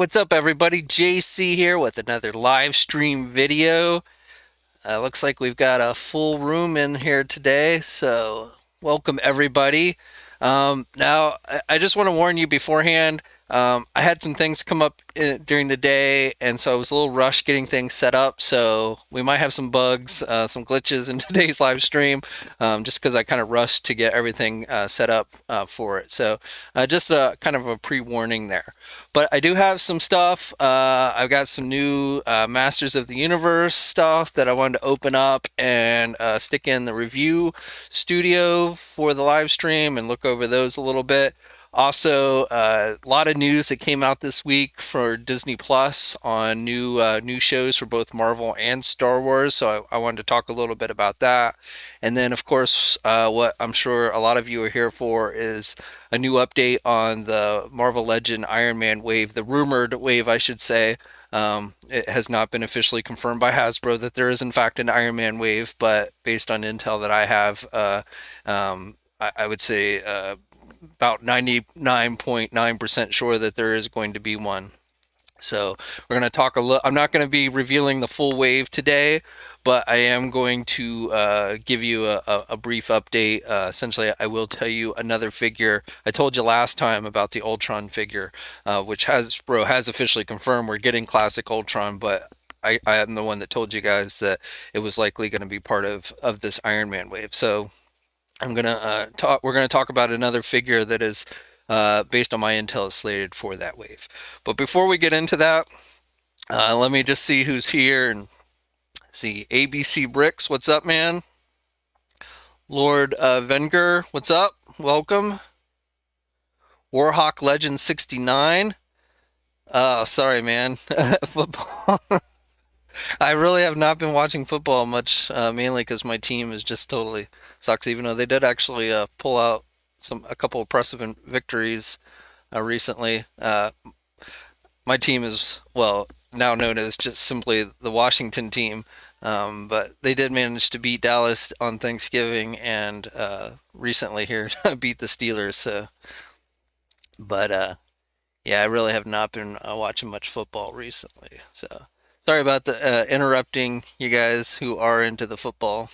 What's up, everybody? JayC here with another live stream video. Looks like we've got a full room in here today, so welcome everybody. Now, I just want to warn you beforehand. I had some things come up during the day, and so I was a little rushed getting things set up. So we might have some bugs, some glitches in today's live stream, just because I kind of rushed to get everything set up for it. So just a kind of a pre-warning there. But I do have some stuff. I've got some new Masters of the Universe stuff that I wanted to open up and stick in the review studio for the live stream and look over those a little bit. Also, a lot of news that came out this week for Disney Plus on new shows for both Marvel and Star Wars. So I wanted to talk a little bit about that. And then, of course, what I'm sure a lot of you are here for is a new update on the Marvel Legend Iron Man wave, the rumored wave, I should say. It has not been officially confirmed by Hasbro that there is, in fact, an Iron Man wave, but based on intel that I have, I would say about 99.9% sure that there is going to be one. So we're going to talk a little. I'm not going to be revealing the full wave today, but I am going to give you a brief update. Essentially, I will tell you another figure. I told you last time about the Ultron figure, which Hasbro has officially confirmed we're getting classic Ultron, but I am the one that told you guys that it was likely going to be part of this Iron Man wave. So I'm gonna talk. We're gonna talk about another figure that is based on my intel is slated for that wave. But before we get into that, let me just see who's here and see. ABC Bricks, what's up, man? Lord Venger, what's up? Welcome. Warhawk Legend 69. Sorry, man. Football. I really have not been watching football much, mainly because my team is just totally sucks. Even though they did actually pull out a couple of impressive victories recently. My team is now known as just simply the Washington team, but they did manage to beat Dallas on Thanksgiving and recently here beat the Steelers. So, but yeah, I really have not been watching much football recently. So. Sorry about the interrupting you guys who are into the football.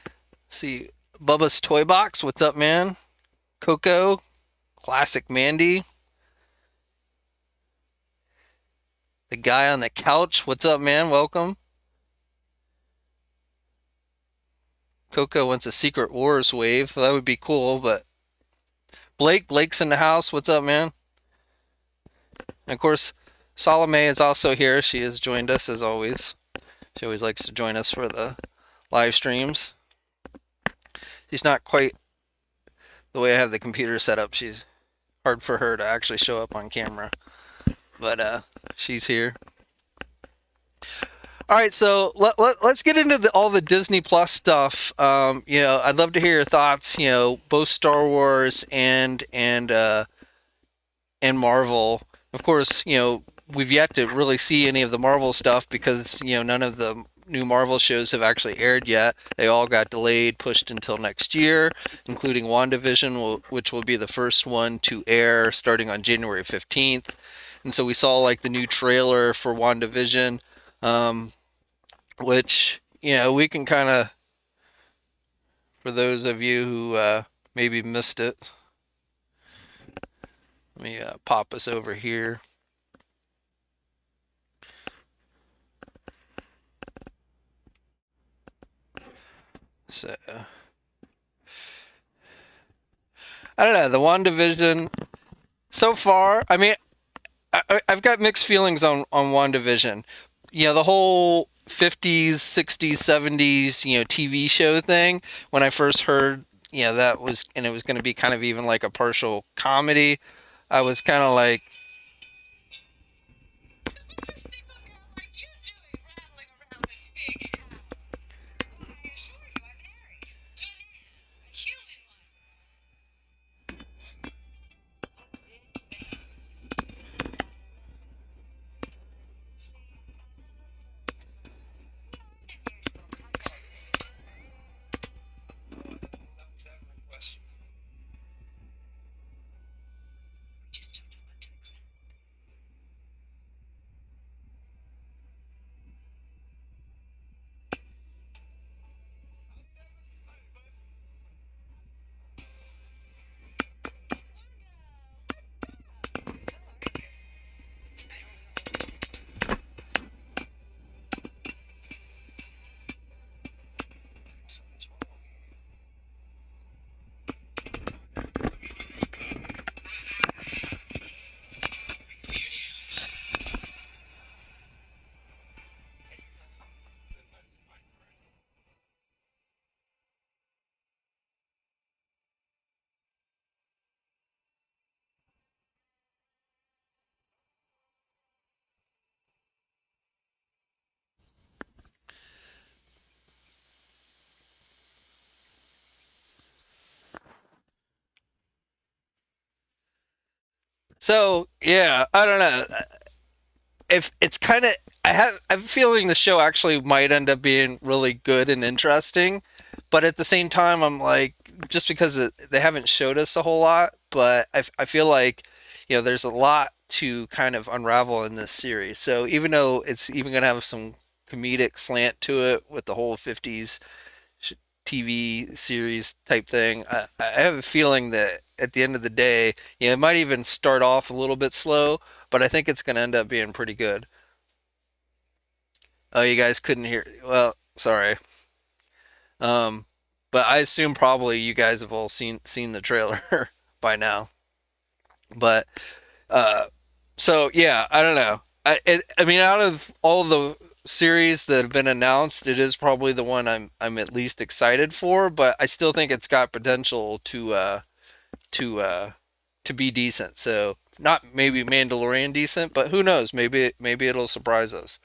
Let's see, Bubba's Toy Box, what's up, man? Coco, Classic Mandy. The guy on the couch, what's up, man? Welcome. Coco wants a Secret Wars wave. That would be cool, but Blake's in the house. What's up, man? And of course, Salome is also here. She has joined us as always. She always likes to join us for the live streams. She's not quite the way I have the computer set up. She's hard for her to actually show up on camera. But she's here. All right, so let's get into all the Disney Plus stuff. I'd love to hear your thoughts. Both Star Wars and Marvel. Of course, we've yet to really see any of the Marvel stuff because, none of the new Marvel shows have actually aired yet. They all got delayed, pushed until next year, including WandaVision, which will be the first one to air starting on January 15th. And so we saw like the new trailer for WandaVision, which, we can kind of, for those of you who maybe missed it, let me pop us over here. So, I don't know, the WandaVision, so far, I mean, I've got mixed feelings on WandaVision. The whole 50s, 60s, 70s, TV show thing, when I first heard, that was, and it was going to be kind of even like a partial comedy, I was kind of like, So yeah, I don't know if it's kind of. I'm feeling the show actually might end up being really good and interesting, but at the same time, I'm like, just because they haven't showed us a whole lot, but I feel like, there's a lot to kind of unravel in this series. So even though it's even going to have some comedic slant to it with the whole 50s TV series type thing, I have a feeling that at the end of the day, it might even start off a little bit slow, but I think it's going to end up being pretty good. Oh, you guys couldn't hear. Well, sorry. Um, but I assume probably you guys have all seen the trailer by now. But uh, so yeah, I don't know. I mean, out of all the series that have been announced, it is probably the one I'm at least excited for. But I still think it's got potential to to be decent. So not maybe Mandalorian decent, but who knows? Maybe it'll surprise us.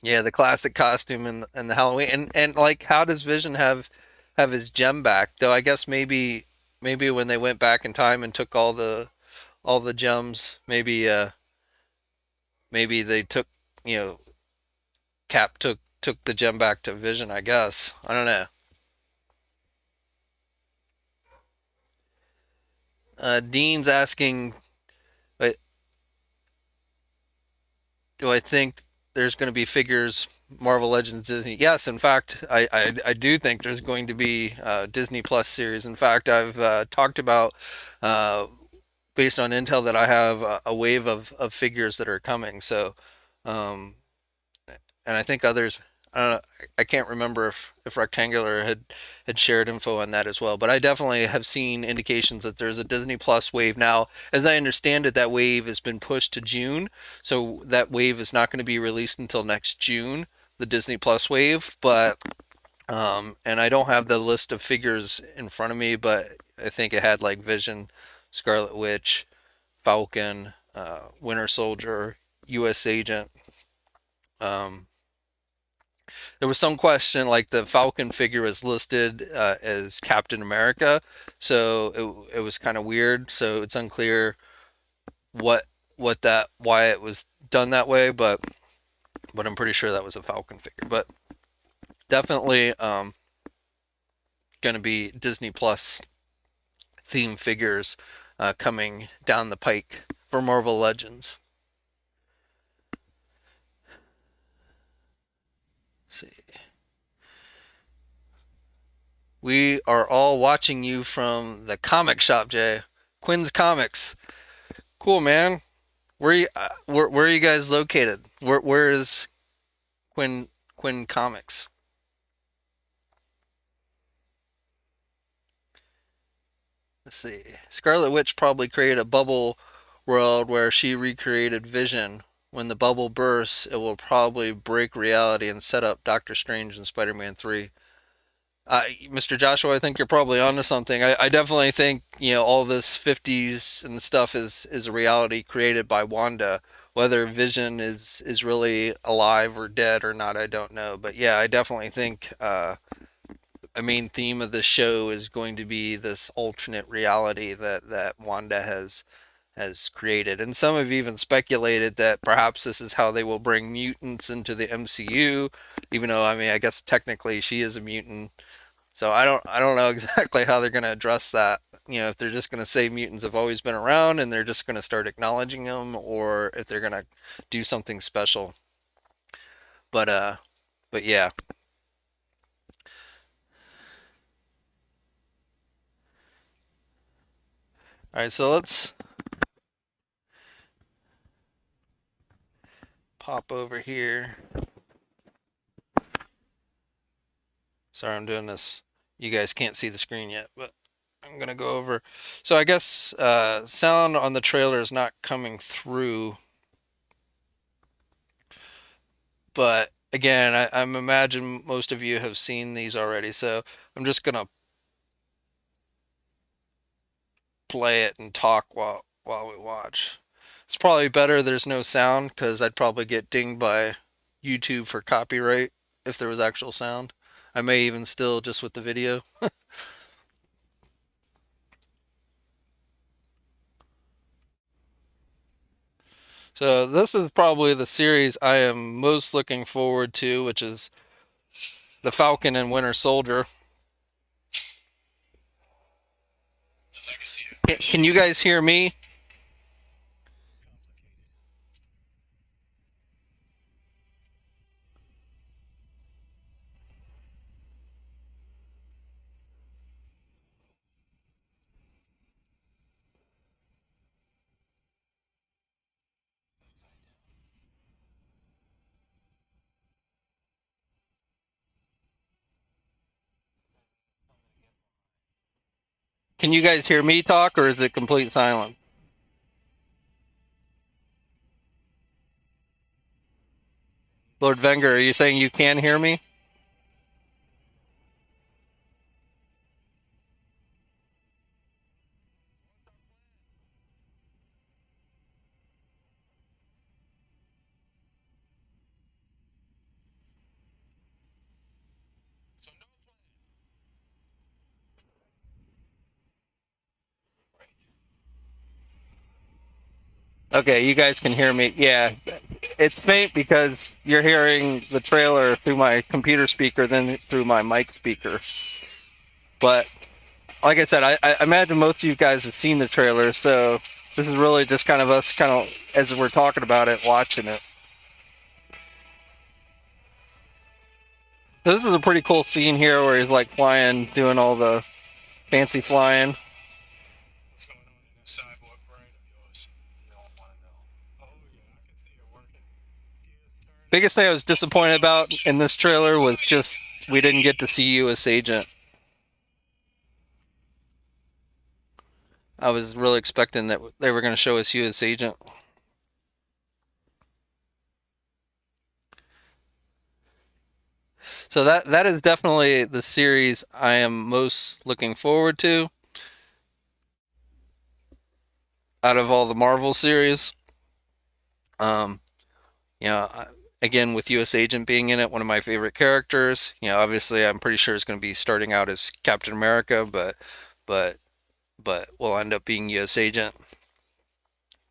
Yeah, the classic costume and the Halloween and like how does Vision have his gem back? Though I guess maybe when they went back in time and took all the gems, maybe they took you know Cap took the gem back to Vision. I guess I don't know. Dean's asking, "Wait, do I think there's going to be figures Marvel Legends Disney? Yes, in fact, I do think there's going to be Disney Plus series. In fact, I've talked about uh, based on intel that I have a wave of figures that are coming. So, um, and I think others. I can't remember if Rectangular had shared info on that as well, but I definitely have seen indications that there's a Disney Plus wave now. As I understand it, that wave has been pushed to June, so that wave is not going to be released until next June, the Disney Plus wave. But and I don't have the list of figures in front of me, but I think it had like Vision, Scarlet Witch, Falcon, Winter Soldier, U.S. Agent. Um, there was some question like the Falcon figure was listed as Captain America, so it was kind of weird. So it's unclear what that why it was done that way, but I'm pretty sure that was a Falcon figure. But definitely going to be Disney Plus theme figures coming down the pike for Marvel Legends. Let's see. We are all watching you from the comic shop, Jay. Quinn's Comics. Cool, man. Where are you guys located? Where is Quinn Comics? Let's see. Scarlet Witch probably created a bubble world where she recreated Vision. When the bubble bursts, it will probably break reality and set up Doctor Strange and Spider-Man 3. Mr. Joshua, I think you're probably onto something. I definitely think all this 50s and stuff is a reality created by Wanda. Whether Vision is really alive or dead or not, I don't know. But yeah, I definitely think a main theme of the show is going to be this alternate reality that Wanda has created. And some have even speculated that perhaps this is how they will bring mutants into the MCU, even though I mean I guess technically she is a mutant, so I don't know exactly how they're going to address that. If they're just going to say mutants have always been around and they're just going to start acknowledging them, or if they're going to do something special. But but yeah. All right, so let's pop over here. Sorry, I'm doing this. You guys can't see the screen yet, but I'm gonna go over. So I guess sound on the trailer is not coming through, but again, I'm imagine most of you have seen these already. So I'm just gonna play it and talk while we watch. It's probably better there's no sound because I'd probably get dinged by YouTube for copyright if there was actual sound. I may even still just with the video. So this is probably the series I am most looking forward to, which is the Falcon and Winter Soldier. Can you guys hear me? Can you guys hear me talk, or is it complete silence? Lord Venger, are you saying you can hear me? Okay, you guys can hear me. Yeah, it's faint because you're hearing the trailer through my computer speaker, then through my mic speaker. But like I said, I imagine most of you guys have seen the trailer, so this is really just kind of us, kind of as we're talking about it, watching it. So this is a pretty cool scene here where he's like flying, doing all the fancy flying. What's going on in this cyborg brain of yours? You don't want to know. Oh yeah, I can see it working. Biggest thing I was disappointed about in this trailer was just we didn't get to see U.S. Agent. I was really expecting that they were going to show us U.S. Agent. So that is definitely the series I am most looking forward to out of all the Marvel series. Um, you know, again with U.S. Agent being in it, one of my favorite characters. You know, obviously I'm pretty sure it's going to be starting out as Captain America, but but will end up being U.S. Agent.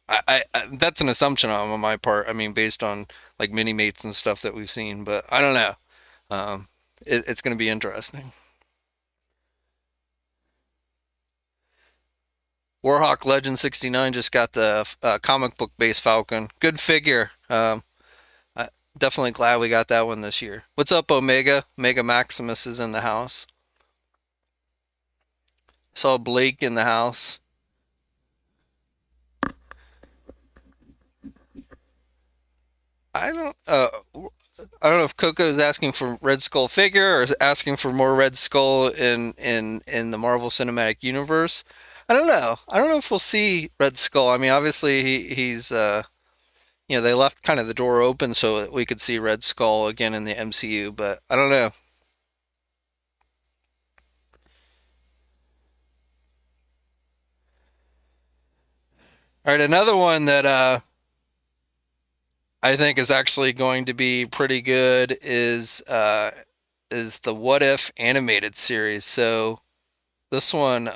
I that's an assumption on my part. I mean, based on like mini mates and stuff that we've seen, but I don't know. Um, it's going to be interesting. Warhawk Legend 69 just got the comic book based Falcon. Good figure. Definitely glad we got that one this year. What's up, Omega? Mega Maximus is in the house. Saw Blake in the house. I don't. I don't know if Coco is asking for Red Skull figure or is asking for more Red Skull in the Marvel Cinematic Universe. I don't know. I don't know if we'll see Red Skull. I mean, obviously he's you know they left kind of the door open so that we could see Red Skull again in the MCU, but I don't know. All right, another one that I think is actually going to be pretty good is the What If animated series. So this one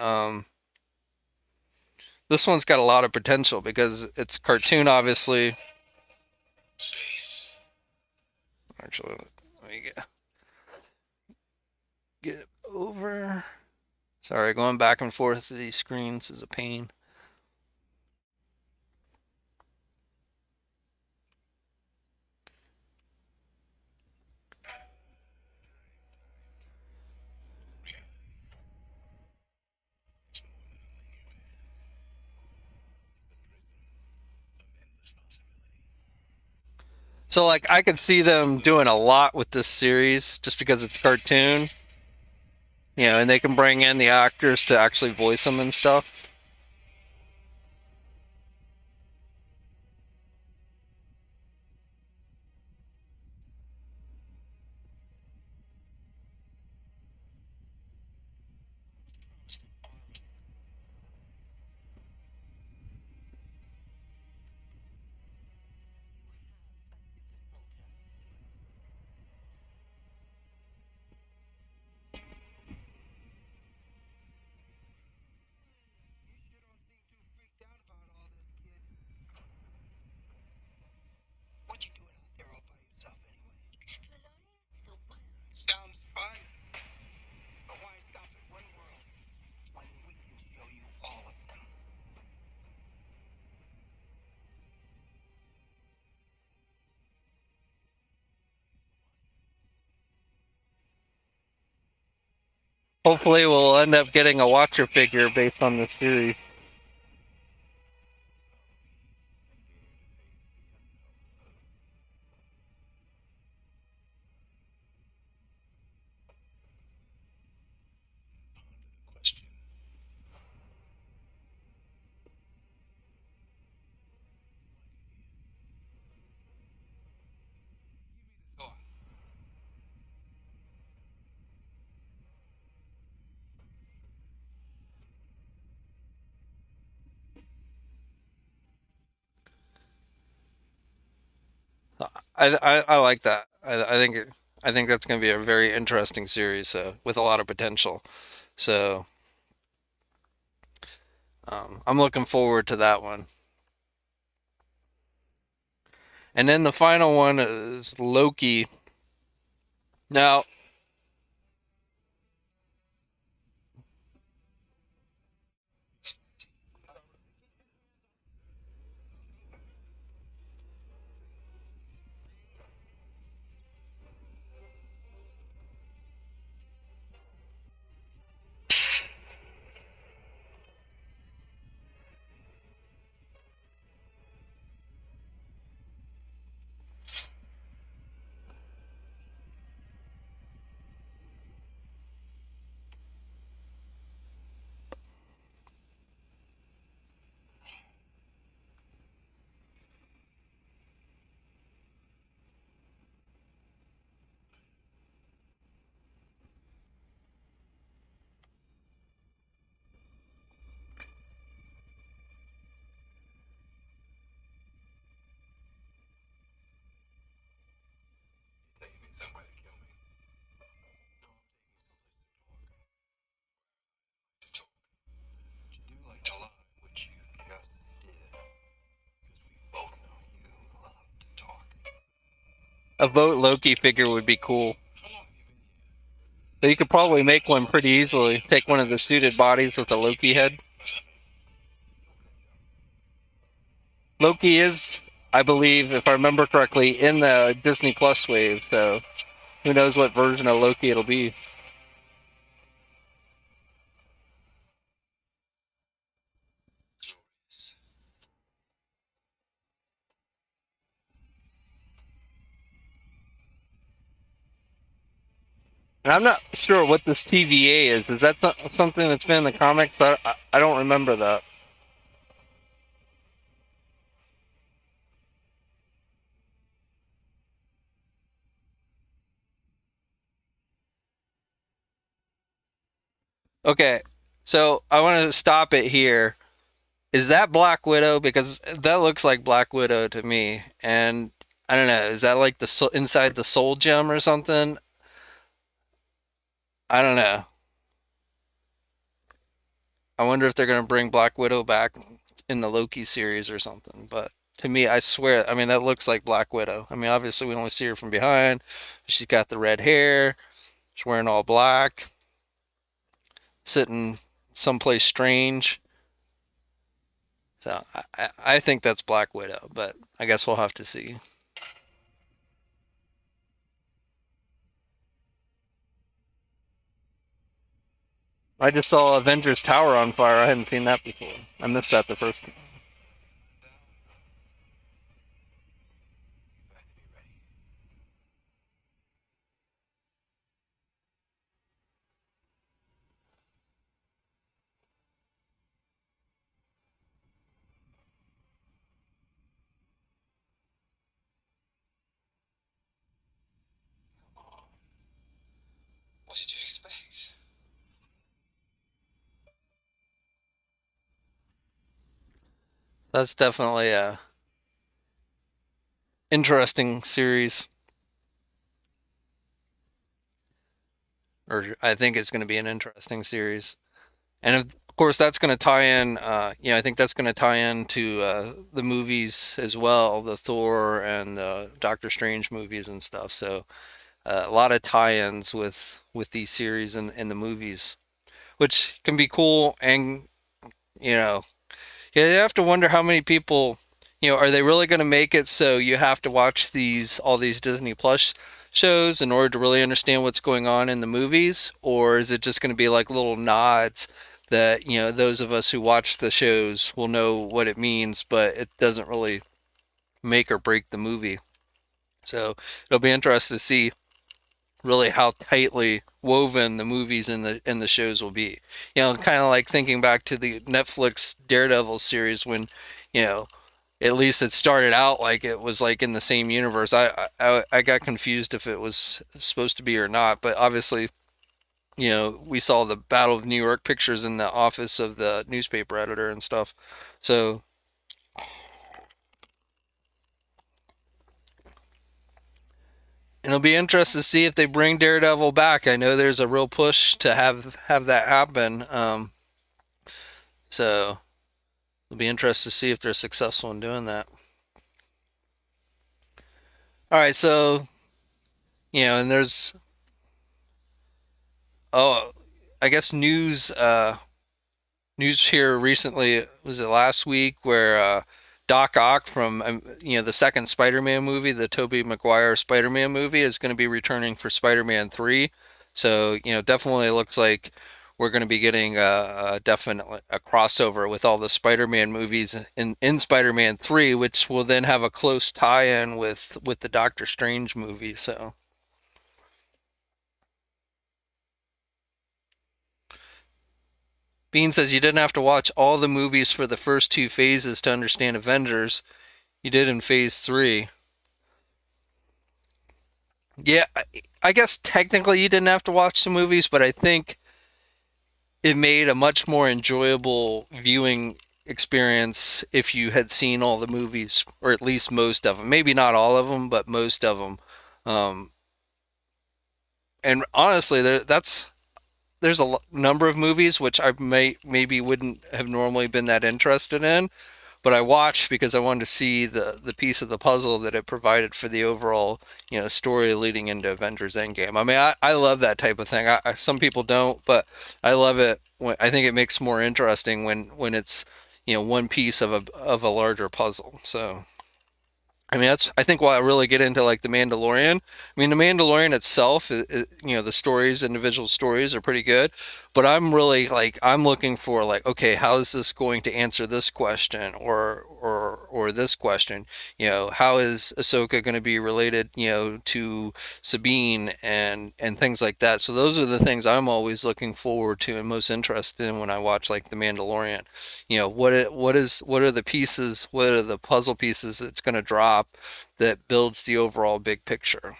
this one's got a lot of potential because it's cartoon, obviously. Jeez. Actually, let me get it over. Sorry, going back and forth to these screens is a pain. So like I could see them doing a lot with this series just because it's cartoon, you know, and they can bring in the actors to actually voice them and stuff. Hopefully, we'll end up getting a Watcher figure based on this series. Question. Thought. I like that. I think that's going to be a very interesting series. So with a lot of potential. So I'm looking forward to that one. And then the final one is Loki. Now, Taking me somewhere to kill me. No, I'm taking you someplace to talk. But you do like to lie, which you just did. Because we both know you love to talk. a vote Loki figure would be cool. How long have you been here? So you could probably make one pretty easily. Take one of the suited bodies with a Loki head. What's that mean? Loki is, I believe, if I remember correctly, in the Disney Plus wave. So who knows what version of Loki it'll be. Glorious. And I'm not sure what this TVA is. Is that something that's been in the comics? I don't remember that. Okay, so I want to stop it here. Is that Black Widow? Because that looks like Black Widow to me. And I don't know. Is that like the inside the Soul Gem or something? I don't know. I wonder if they're gonna bring Black Widow back in the Loki series or something. But to me, I swear, I mean that looks like Black Widow. I mean, obviously we only see her from behind. She's got the red hair. She's wearing all black, sitting someplace strange. So I think that's Black Widow, but I guess we'll have to see. I just saw Avengers Tower on fire. I hadn't seen that before. I missed that the first. You have to be ready. What did you expect? That's definitely a interesting series, or I think it's going to be an interesting series. And of course, that's going to tie in. I think that's going to tie into the movies as well, the Thor and Doctor Strange movies and stuff. So a lot of tie-ins with these series and the movies, which can be cool. And you know, yeah, you have to wonder how many people, are they really going to make it so you have to watch these all these Disney Plus shows in order to really understand what's going on in the movies, or is it just going to be like little nods that those of us who watch the shows will know what it means, but it doesn't really make or break the movie. So it'll be interesting to see really how tightly woven the movies and the shows will be. Kind of like thinking back to the Netflix Daredevil series when, you know, at least it started out like it was like in the same universe. I got confused if it was supposed to be or not, but obviously, we saw the Battle of New York pictures in the office of the newspaper editor and stuff. So, it'll be interesting to see if they bring Daredevil back. I know there's a real push to have that happen. So it'll be interesting to see if they're successful in doing that. All right, so and there's oh, I guess news here recently, was it last week, where Doc Ock from the second Spider-Man movie, the Tobey Maguire Spider-Man movie, is going to be returning for Spider-Man 3. So definitely looks like we're going to be getting definitely a crossover with all the Spider-Man movies in Spider-Man 3, which will then have a close tie-in with the Doctor Strange movie. So Bean says you didn't have to watch all the movies for the first two phases to understand Avengers. You did in phase three. Yeah, I guess technically you didn't have to watch the movies, but I think it made a much more enjoyable viewing experience if you had seen all the movies, or at least most of them. Maybe not all of them, but most of them. Um, and honestly, there's a number of movies which I maybe wouldn't have normally been that interested in, but I watched because I wanted to see the piece of the puzzle that it provided for the overall story leading into Avengers Endgame. I mean, I love that type of thing. Some people don't, but I love it. I think it makes more interesting when it's one piece of a larger puzzle. So I mean, that's I think why I really get into like the Mandalorian. I mean, the Mandalorian itself, the stories, individual stories are pretty good, but I'm really like I'm looking for like, okay, how is this going to answer this question or this question? How is Ahsoka going to be related, to Sabine and things like that. So those are the things I'm always looking forward to and most interested in when I watch like the Mandalorian. What are the pieces, what are the puzzle pieces it's going to drop that builds the overall big picture.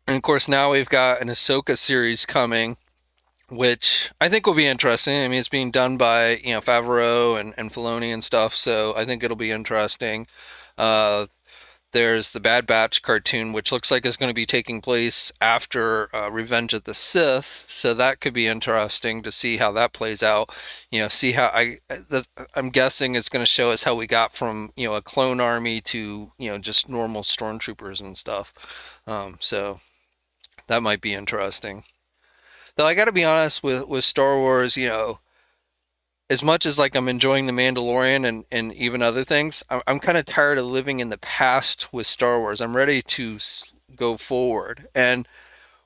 And of course, now we've got an Ahsoka series coming, which I think will be interesting. I mean, it's being done by Favreau and Filoni and stuff, so I think it'll be interesting. Uh, There's the Bad Batch cartoon, which looks like it's going to be taking place after Revenge of the Sith. So that could be interesting to see how that plays out. See how I'm guessing it's going to show us how we got from a clone army to just normal stormtroopers and stuff. So that might be interesting. Though I got to be honest with Star Wars, as much as like I'm enjoying the Mandalorian and even other things, I'm kind of tired of living in the past with Star Wars. I'm ready to go forward. And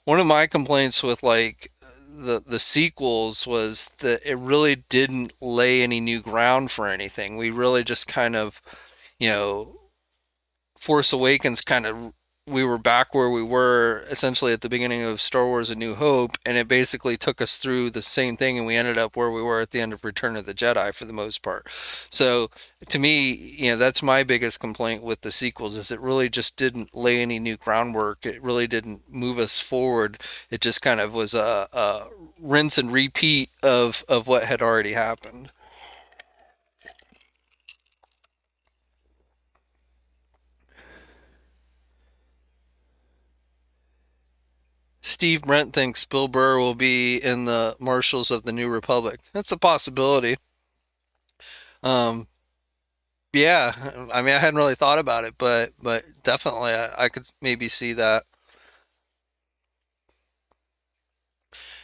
one of my complaints with like the sequels was that it really didn't lay any new ground for anything. We really just kind of, you know, Force Awakens kind of we were back where we were essentially at the beginning of Star Wars A New Hope, and it basically took us through the same thing, and we ended up where we were at the end of Return of the Jedi for the most part. So to me, that's my biggest complaint with the sequels is it really just didn't lay any new groundwork. It really didn't move us forward. It just kind of was a rinse and repeat of what had already happened. Steve Brent thinks Bill Burr will be in the Marshals of the New Republic. That's a possibility. Um, yeah, I mean, I hadn't really thought about it, but definitely, I could maybe see that.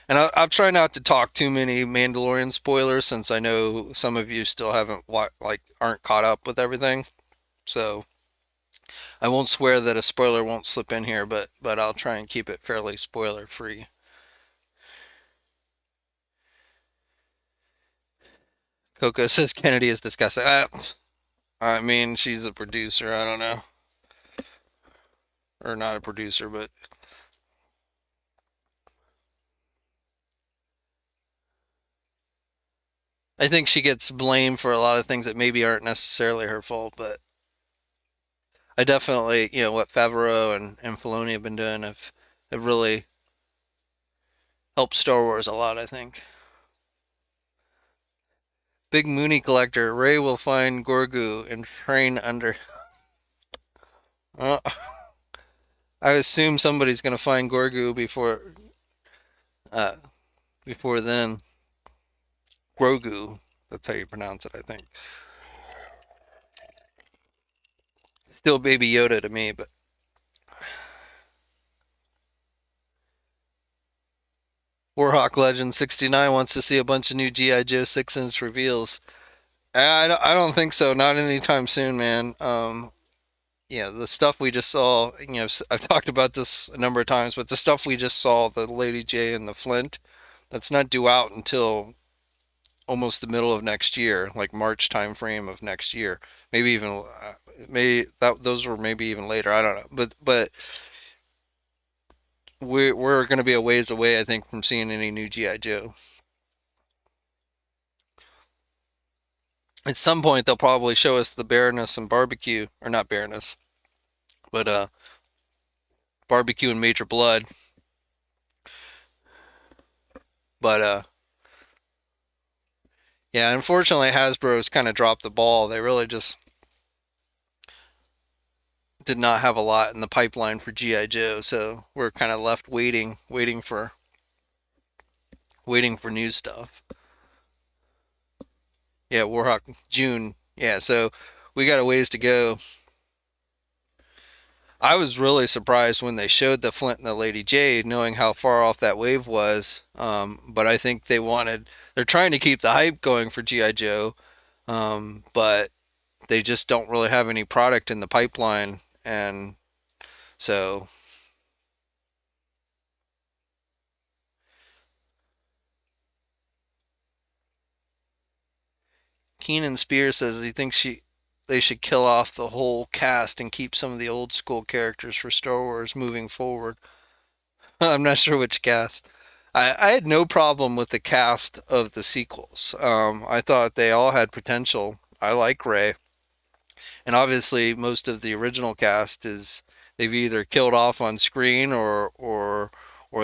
And I'll try not to talk too many Mandalorian spoilers since I know some of you still haven't like aren't caught up with everything. So I won't swear that a spoiler won't slip in here, but I'll try and keep it fairly spoiler free. Coco says Kennedy is disgusting. I mean, she's a producer. I don't know, or not a producer, but I think she gets blamed for a lot of things that maybe aren't necessarily her fault. But I definitely, what Favreau and Filoni have been doing have really helped Star Wars a lot. I think. Big Mooney collector. Ray will find Gorgu and train under. Uh, I assume somebody's gonna find Gorgu uh, before then. Grogu. That's how you pronounce it, I think. Still Baby Yoda to me, but Warhawk Legend 69 wants to see a bunch of new G.I. Joe 6-inch reveals. I don't think so. Not anytime soon, man. The stuff we just saw, I've talked about this a number of times, but the stuff we just saw, the Lady J and the Flint, that's not due out until almost the middle of next year, like March time frame of next year. Maybe even maybe that those were maybe even later. I don't know, but we're going to be a ways away, I think, from seeing any new GI Joe. At some point, they'll probably show us the Baroness and Barbecue, or not Baroness, but Barbecue and Major Blood. But yeah, unfortunately, Hasbro's kind of dropped the ball. They really just did not have a lot in the pipeline for GI Joe, so we're kind of left waiting for new stuff. Yeah, Warhawk June. Yeah, so we got a ways to go. I was really surprised when they showed the Flint and the Lady Jade, knowing how far off that wave was. But I think they're trying to keep the hype going for G.I. Joe, but they just don't really have any product in the pipeline. And so Keenan Spears says he thinks they should kill off the whole cast and keep some of the old school characters for Star Wars moving forward. I'm not sure which cast. I had no problem with the cast of the sequels. I thought they all had potential. I like Ray, and obviously most of the original cast is they've either killed off on screen or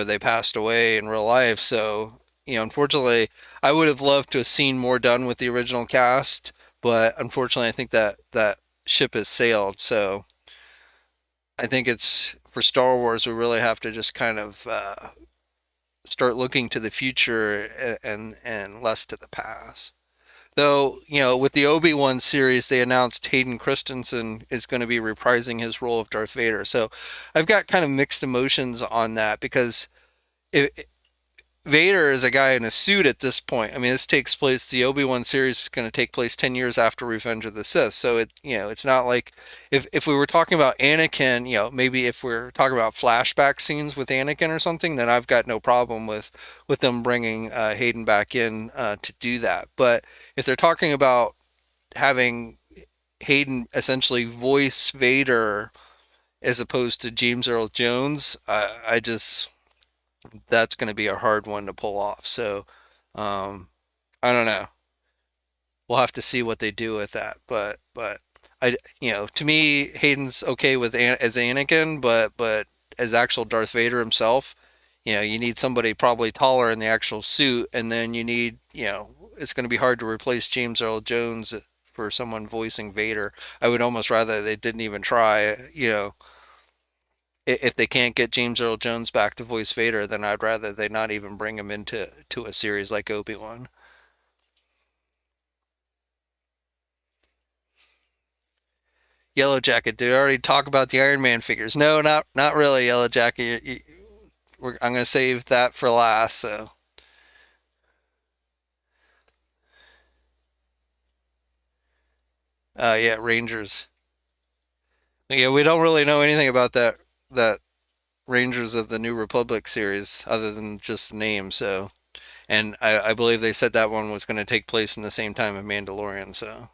they passed away in real life. So unfortunately, I would have loved to have seen more done with the original cast, but unfortunately, I think that ship has sailed. So I think it's for Star Wars, we really have to just kind of start looking to the future and less to the past. Though, with the Obi-Wan series, they announced Hayden Christensen is going to be reprising his role of Darth Vader. So I've got kind of mixed emotions on that because it, Vader is a guy in a suit at this point. I mean, this takes place, the Obi-Wan series is going to take place 10 years after Revenge of the Sith. So it's not like if we were talking about Anakin, maybe if we're talking about flashback scenes with Anakin or something, then I've got no problem with them bringing Hayden back in to do that. But if they're talking about having Hayden essentially voice Vader as opposed to James Earl Jones, I just that's going to be a hard one to pull off. So um, I don't know. We'll have to see what they do with that. But to me, Hayden's okay with as Anakin, but as actual Darth Vader himself, you need somebody probably taller in the actual suit, and then you need, it's going to be hard to replace James Earl Jones for someone voicing Vader. I would almost rather they didn't even try. If they can't get James Earl Jones back to voice Vader, then I'd rather they not even bring him into a series like Obi-Wan. Yellow Jacket, did I already talk about the Iron Man figures? No, not really, Yellow Jacket. I'm gonna save that for last. So, yeah, Rangers. Yeah, we don't really know anything about that Rangers of the New Republic series other than just the name. So, and I believe they said that one was going to take place in the same time of Mandalorian. So,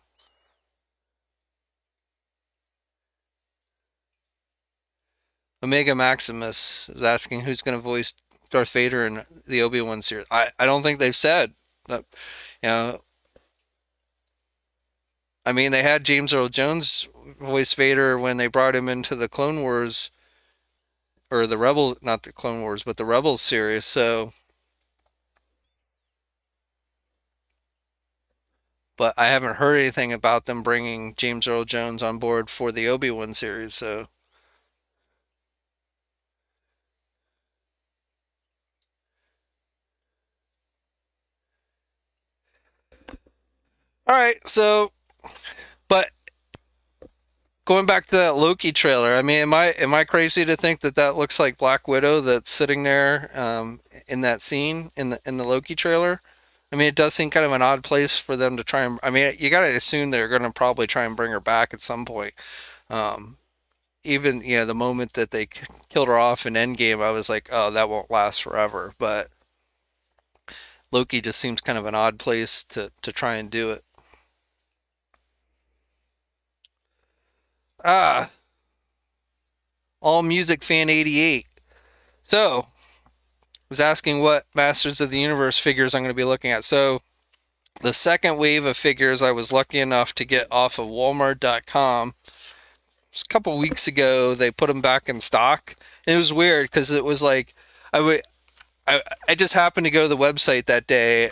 Omega Maximus is asking who's going to voice Darth Vader in the Obi-Wan series. I don't think they've said. You know, I mean, they had James Earl Jones voice Vader when they brought him into the Clone Wars or the Rebel, not the Clone Wars, but the Rebels series. So, but I haven't heard anything about them bringing James Earl Jones on board for the Obi-Wan series. So, all right. So, but going back to that Loki trailer, I mean, am I crazy to think that that looks like Black Widow that's sitting there in that scene in the Loki trailer? I mean, it does seem kind of an odd place for them to try and. I mean, you got to assume they're going to probably try and bring her back at some point. Um, Even the moment that they killed her off in Endgame, I was like, oh, that won't last forever. But Loki just seems kind of an odd place to try and do it. Ah, All Music Fan 88. So, was asking what Masters of the Universe figures I'm going to be looking at. So, the second wave of figures I was lucky enough to get off of Walmart.com. Just a couple weeks ago, they put them back in stock. And it was weird because it was like I would I just happened to go to the website that day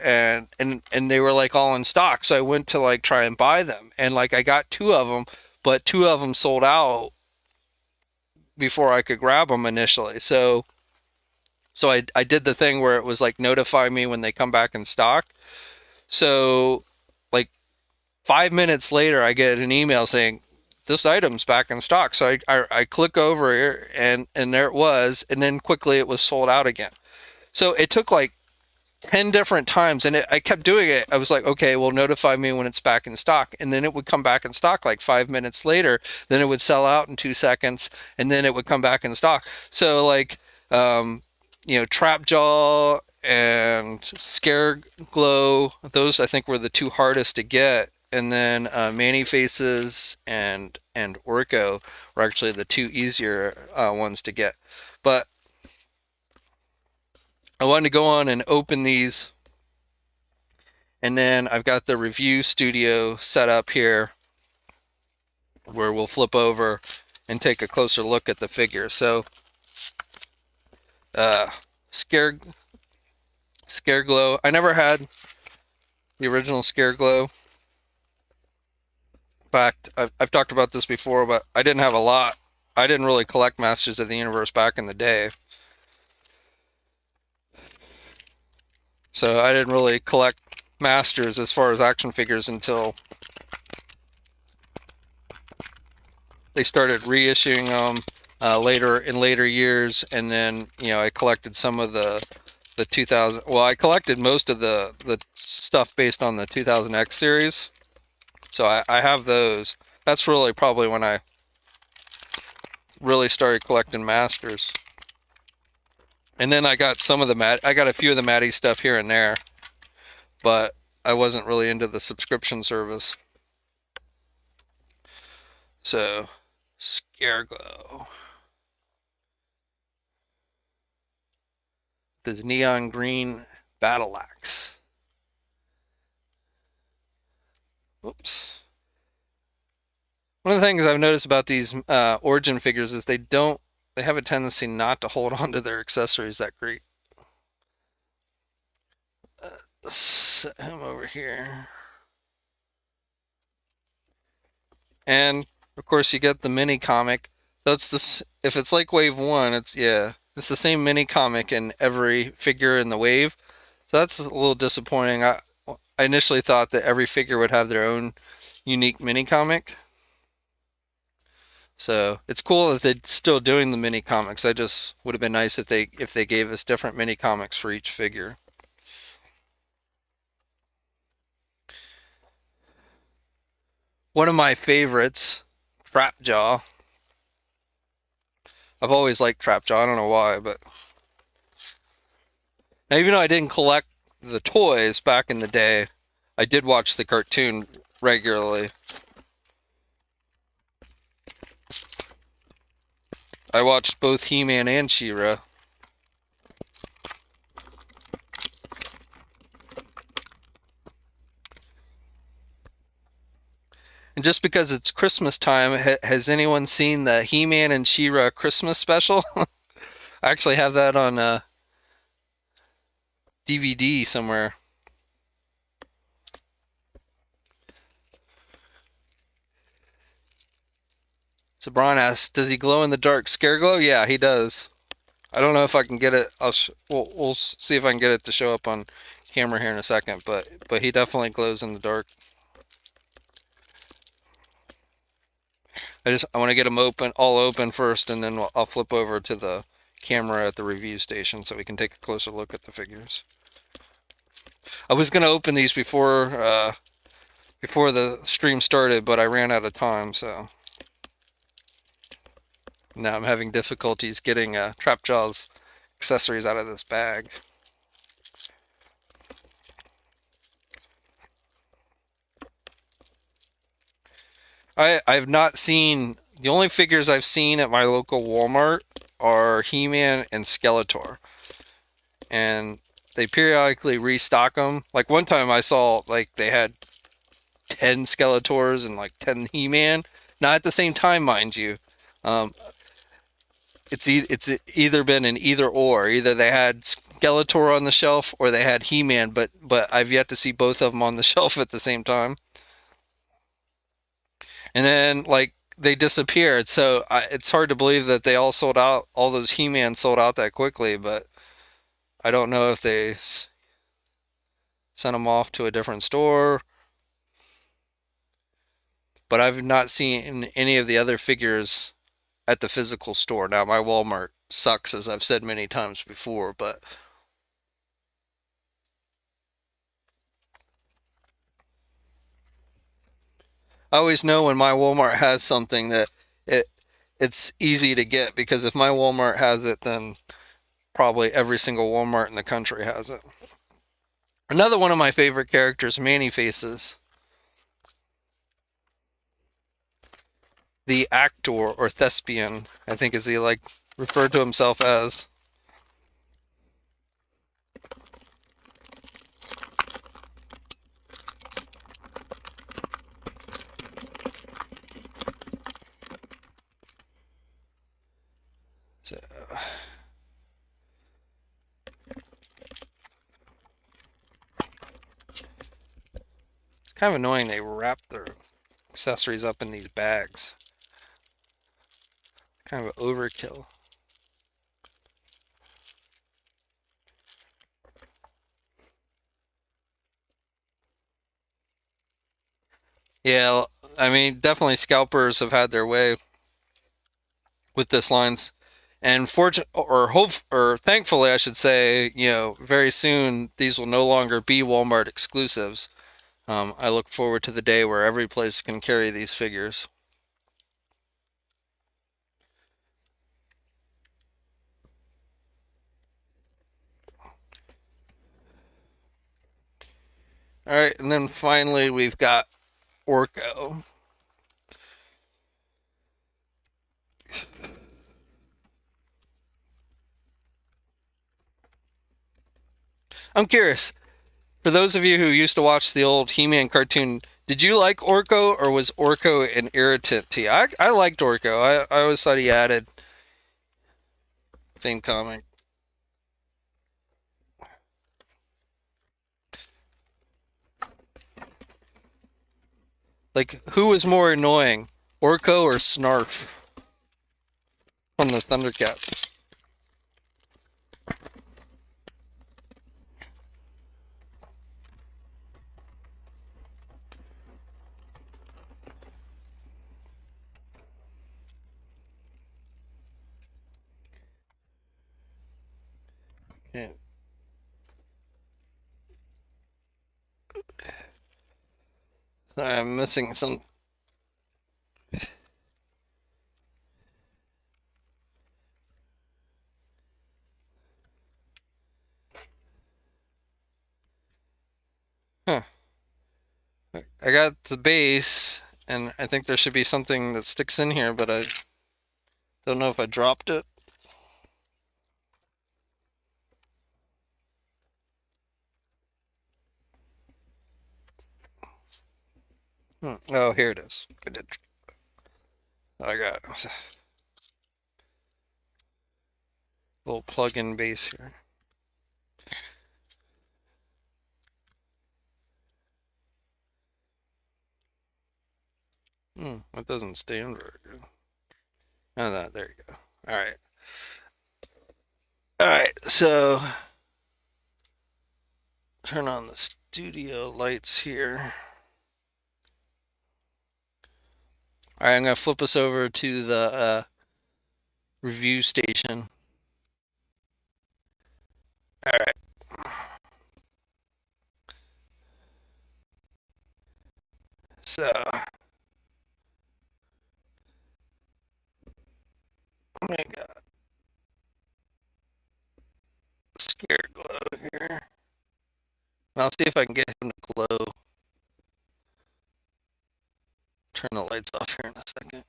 and they were like all in stock. So I went to like try and buy them and like I got two of them, but two of them sold out before I could grab them initially. So I did the thing where it was like notify me when they come back in stock. So like 5 minutes later, I get an email saying this item's back in stock. So I click over here and there it was, and then quickly it was sold out again. So it took like 10 different times and I kept doing it. I was like, okay, well, notify me when it's back in stock. And then it would come back in stock like 5 minutes later. Then it would sell out in 2 seconds and then it would come back in stock. So, like, Trap Jaw and Scare Glow, those I think were the two hardest to get. And then Manny Faces and Orko were actually the two easier ones to get. But I wanted to go on and open these, and then I've got the review studio set up here where we'll flip over and take a closer look at the figure. So, uh, Scare Scare Glow. I never had the original Scare Glow. In fact, I've talked about this before, but I didn't have a lot. I didn't really collect Masters of the Universe back in the day. So I didn't really collect Masters as far as action figures until they started reissuing them later years, and then I collected some of the 2000. Well, I collected most of the stuff based on the 2000X series, so I have those. That's really probably when I really started collecting Masters. And then I got I got a few of the Maddie stuff here and there, but I wasn't really into the subscription service. So, Scareglow. This neon green battle axe. Oops. One of the things I've noticed about these Origin figures is they have a tendency not to hold on to their accessories that great. Set him over here. And of course you get the mini comic. That's this. If it's like Wave One, it's the same mini comic in every figure in the wave. So that's a little disappointing. I initially thought that every figure would have their own unique mini comic. So it's cool that they're still doing the mini comics. I just would have been nice if they gave us different mini comics for each figure. One of my favorites, Trapjaw. I've always liked Trapjaw. I don't know why, but now, even though I didn't collect the toys back in the day, I did watch the cartoon regularly. I watched both He-Man and She-Ra. And just because it's Christmas time, has anyone seen the He-Man and She-Ra Christmas special? I actually have that on DVD somewhere. So Braun asks, "Does he glow in the dark scare glow?" Yeah, he does. I don't know if I can get it. We'll see if I can get it to show up on camera here in a second. But he definitely glows in the dark. I want to get them all open first, and then I'll flip over to the camera at the review station so we can take a closer look at the figures. I was gonna open these before the stream started, but I ran out of time, so now I'm having difficulties getting Trapjaw's accessories out of this bag. I've not seen, the only figures I've seen at my local Walmart are He-Man and Skeletor, and they periodically restock them. Like one time I saw like they had 10 Skeletors and like 10 He-Man, not at the same time, mind you. Um, it's either been an either or. Either they had Skeletor on the shelf or they had He-Man, but I've yet to see both of them on the shelf at the same time. And then like they disappeared, so it's hard to believe that they all sold out. All those He-Man sold out that quickly, but I don't know if they sent them off to a different store. But I've not seen any of the other figures at the physical store. Now my Walmart sucks, as I've said many times before, but I always know when my Walmart has something that it it's easy to get, because if my Walmart has it, then probably every single Walmart in the country has it. Another one of my favorite characters, Manny Faces, the actor or thespian, I think is he like referred to himself as. So, it's kind of annoying they wrap their accessories up in these bags. Kind of overkill. Yeah, I mean, definitely scalpers have had their way with this lines, and fortunate or hope or thankfully, I should say, very soon these will no longer be Walmart exclusives. I look forward to the day where every place can carry these figures. All right, and then finally we've got Orko. I'm curious, for those of you who used to watch the old He-Man cartoon, did you like Orko, or was Orko an irritant to you? I liked Orko. I always thought he added. Same comic. Like, who was more annoying, Orko or Snarf from the Thundercats? Yeah. Sorry, I'm missing some. Huh. I got the base, and I think there should be something that sticks in here, but I don't know if I dropped it. Oh, here it is. I did. I got a little plug-in base here. That doesn't stand very good. Oh, no, there you go. All right. All right, so turn on the studio lights here. All right, I'm going to flip us over to the review station. All right. So, I'm going to got Scare Glow here. And I'll see if I can get him to glow. Turn the lights off here in a second.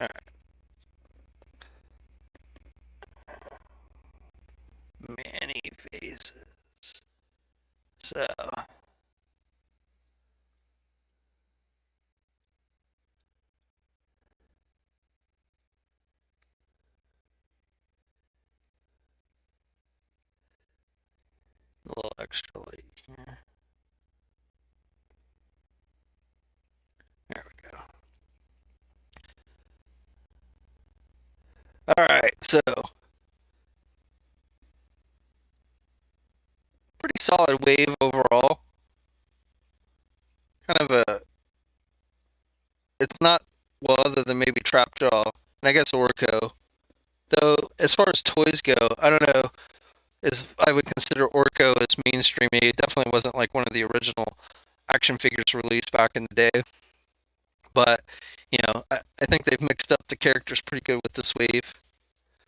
All right. Many faces. So, a little extra light here. There we go. All right, so pretty solid wave overall. Kind of a, it's not, well, other than maybe Trapjaw, and I guess Orko. Though, as far as toys go, I don't know if I would consider Orko as mainstream. It definitely wasn't like one of the original action figures released back in the day. But, I think they've mixed up the characters pretty good with this wave.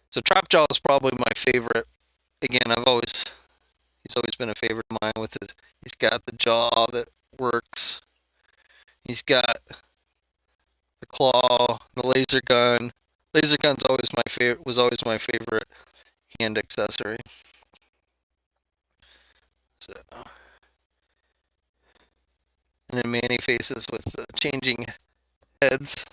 So Trapjaw is probably my favorite. Again, he's always been a favorite of mine with he's got the jaw that works. He's got the claw, the laser gun. Laser gun's always my favorite. Was always my favorite hand accessory. So, and then Manny faces with the changing heads.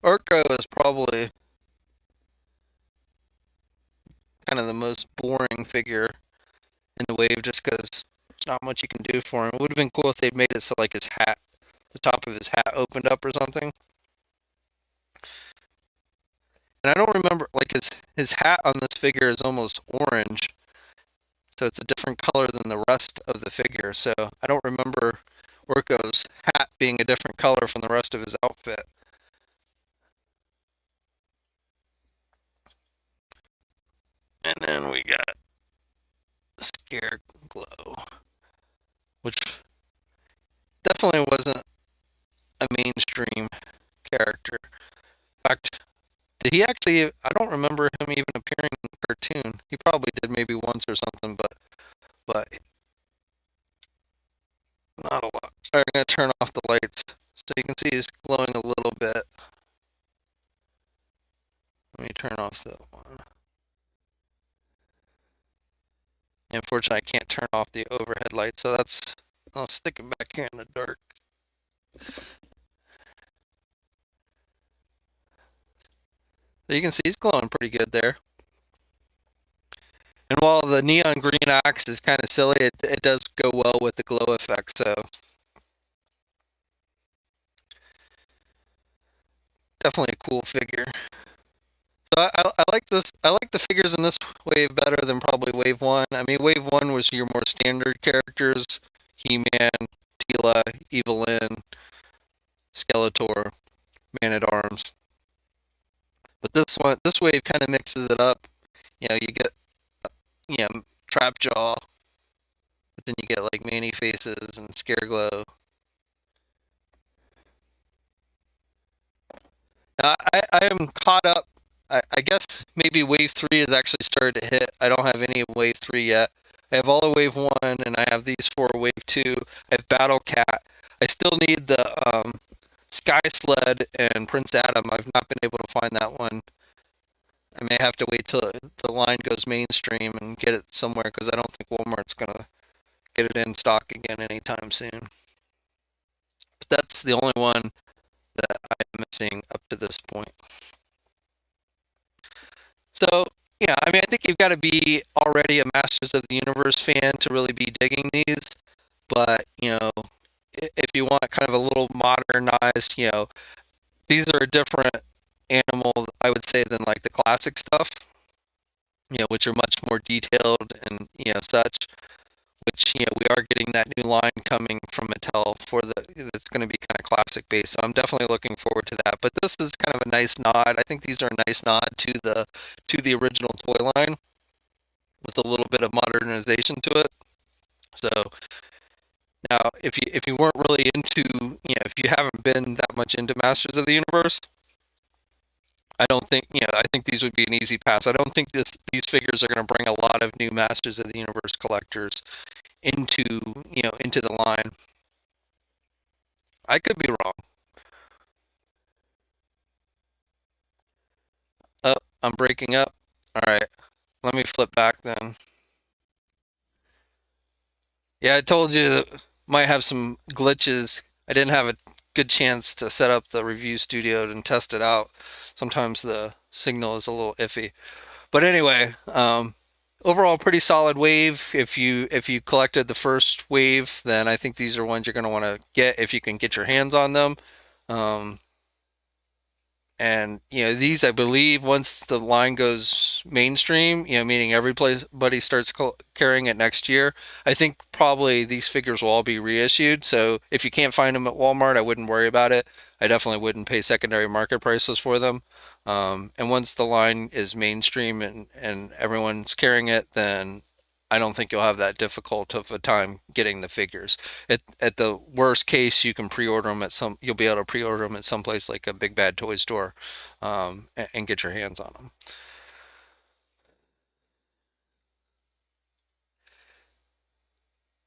Orko is probably kind of the most boring figure in the wave, just because there's not much you can do for him. It would have been cool if they'd made it so like his hat, the top of his hat opened up or something. And I don't remember, like his hat on this figure is almost orange, so it's a different color than the rest of the figure. So I don't remember Orko's hat being a different color from the rest of his outfit. And then we got Scare Glow, which definitely wasn't a mainstream character. In fact, did he actually? I don't remember him even appearing in the cartoon. He probably did maybe once or something, but not a lot. I'm gonna turn off the lights so you can see he's glowing a little bit. Let me turn off that one. Unfortunately, I can't turn off the overhead light, so I'll stick it back here in the dark. So you can see he's glowing pretty good there. And while the neon green axe is kind of silly, it does go well with the glow effect. So definitely a cool figure. So I like this. I like the figures in this wave better than probably Wave One. I mean, Wave One was your more standard characters: He-Man, Teela, Evelyn, Skeletor, Man at Arms. But this wave kind of mixes it up. You get trap jaw, but then you get like Manny faces and scare glow. I am caught up. I guess maybe wave three has actually started to hit. I don't have any of wave three yet. I have all of wave one, and I have these four wave two. I have Battle Cat. I still need the Sky Sled and Prince Adam. I've not been able to find that one. I may have to wait till the line goes mainstream and get it somewhere because I don't think Walmart's gonna get it in stock again anytime soon. But that's the only one that I'm missing up to this point. So, yeah, I mean, I think you've got to be already a Masters of the Universe fan to really be digging these. But, if you want kind of a little modernized, these are a different animal, I would say, than like the classic stuff, which are much more detailed and, such. Which, we are getting that new line coming from Mattel for that's going to be kind of classic based. So I'm definitely looking forward to that. But this is kind of a nice nod. I think these are a nice nod to the original toy line with a little bit of modernization to it. So now, if you weren't really into, if you haven't been that much into Masters of the Universe, I don't think, I think these would be an easy pass. I don't think these figures are going to bring a lot of new Masters of the Universe collectors into, into the line. I could be wrong. Oh, I'm breaking up. All right, let me flip back then. Yeah, I told you that might have some glitches. I didn't have a good chance to set up the review studio and test it out. Sometimes the signal is a little iffy. But anyway, overall pretty solid wave. If you collected the first wave, then I think these are ones you're going to want to get if you can get your hands on them. Um, and these, I believe, once the line goes mainstream, meaning everybody starts carrying it next year, I think probably these figures will all be reissued. So if you can't find them at Walmart, I wouldn't worry about it. I definitely wouldn't pay secondary market prices for them. And once the line is mainstream and everyone's carrying it, then I don't think you'll have that difficult of a time getting the figures. At the worst case, you can pre-order them you'll be able to pre-order them at some place like a Big Bad Toy Store, and get your hands on them.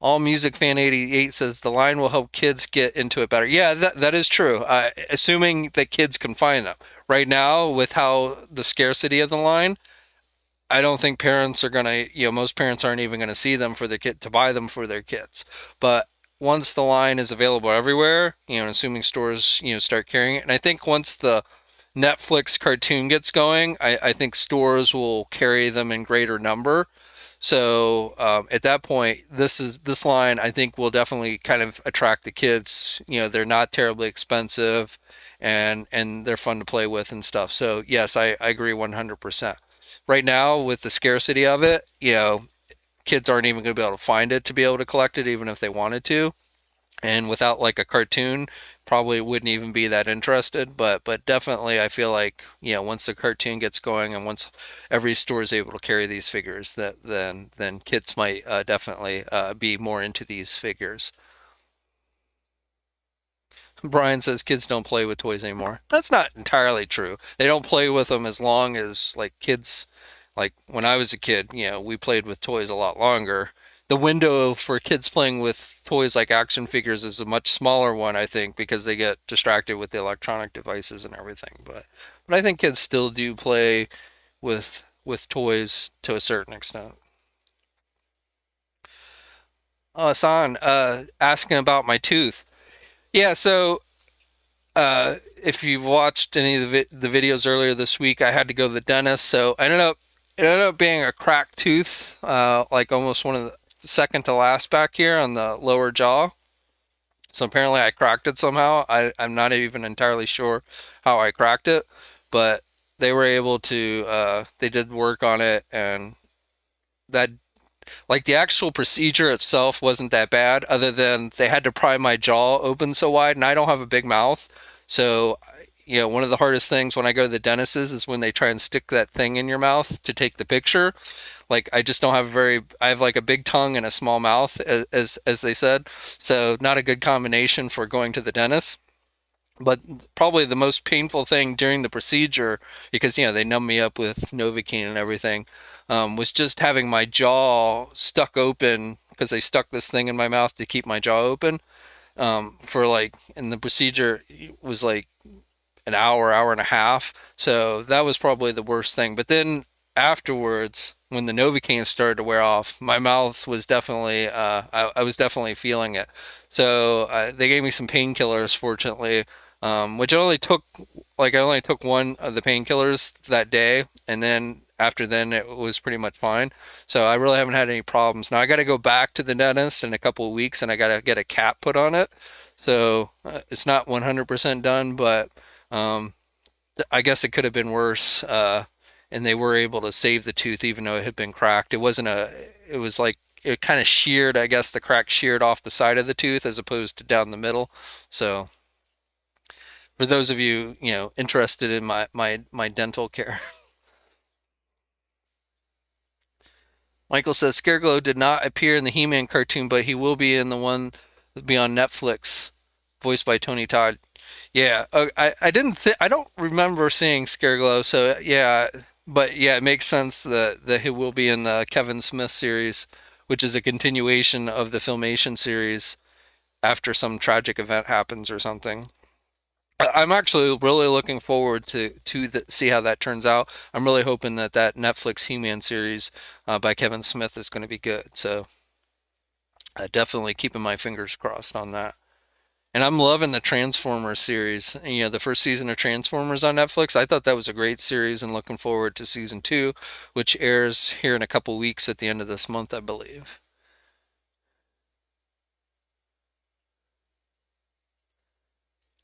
All Music Fan 88 says the line will help kids get into it better. Yeah, that is true. Assuming that kids can find them. Right now, with how the scarcity of the line, I don't think parents are gonna, most parents aren't even gonna see them for their kid to buy them for their kids. But once the line is available everywhere, assuming stores, start carrying it, and I think once the Netflix cartoon gets going, I think stores will carry them in greater number. So at that point, this line I think will definitely kind of attract the kids. They're not terribly expensive, and they're fun to play with and stuff. So yes, I agree 100%. Right now, with the scarcity of it, kids aren't even going to be able to find it to be able to collect it, even if they wanted to. And without like a cartoon, probably wouldn't even be that interested. But definitely, I feel like once the cartoon gets going and once every store is able to carry these figures, that then kids might definitely be more into these figures. Brian says kids don't play with toys anymore. That's not entirely true. They don't play with them as long as like kids, like when I was a kid, we played with toys a lot longer. The window for kids playing with toys like action figures is a much smaller one, I think, because they get distracted with the electronic devices and everything. But I think kids still do play with toys to a certain extent. Oh, Hassan, asking about my tooth. Yeah, so if you've watched any of the videos earlier this week, I had to go to the dentist, so it ended up being a cracked tooth, like almost one of the second to last back here on the lower jaw. So apparently I cracked it somehow. I'm not even entirely sure how I cracked it, but they were able to. They did work on it, and that like the actual procedure itself wasn't that bad, other than they had to pry my jaw open so wide, and I don't have a big mouth, so one of the hardest things when I go to the dentist is when they try and stick that thing in your mouth to take the picture. Like I just don't have I have like a big tongue and a small mouth, as they said. So not a good combination for going to the dentist. But probably the most painful thing during the procedure, because they numb me up with Novocaine and everything, was just having my jaw stuck open because they stuck this thing in my mouth to keep my jaw open. For like, and the procedure was like an hour, hour and a half. So that was probably the worst thing. But then afterwards, when the Novocaine started to wear off, my mouth was definitely, I was definitely feeling it. So they gave me some painkillers, fortunately, which I only took one of the painkillers that day, and then after then it was pretty much fine. So I really haven't had any problems. Now I got to go back to the dentist in a couple of weeks, and I got to get a cap put on it. So it's not 100% done, but um, I guess it could have been worse. And they were able to save the tooth even though it had been cracked. It was like it kind of sheared, I guess the crack sheared off the side of the tooth as opposed to down the middle. So for those of you, interested in my dental care. Michael says Scareglow did not appear in the He-Man cartoon, but he will be in the one that'll be on Netflix, voiced by Tony Todd. Yeah, I don't remember seeing Scareglow, so yeah, but yeah, it makes sense that he will be in the Kevin Smith series, which is a continuation of the Filmation series after some tragic event happens or something. I'm actually really looking forward to see how that turns out. I'm really hoping that Netflix He-Man series by Kevin Smith is going to be good. So definitely keeping my fingers crossed on that. And I'm loving the Transformers series. The first season of Transformers on Netflix. I thought that was a great series, and looking forward to season two, which airs here in a couple weeks at the end of this month, I believe.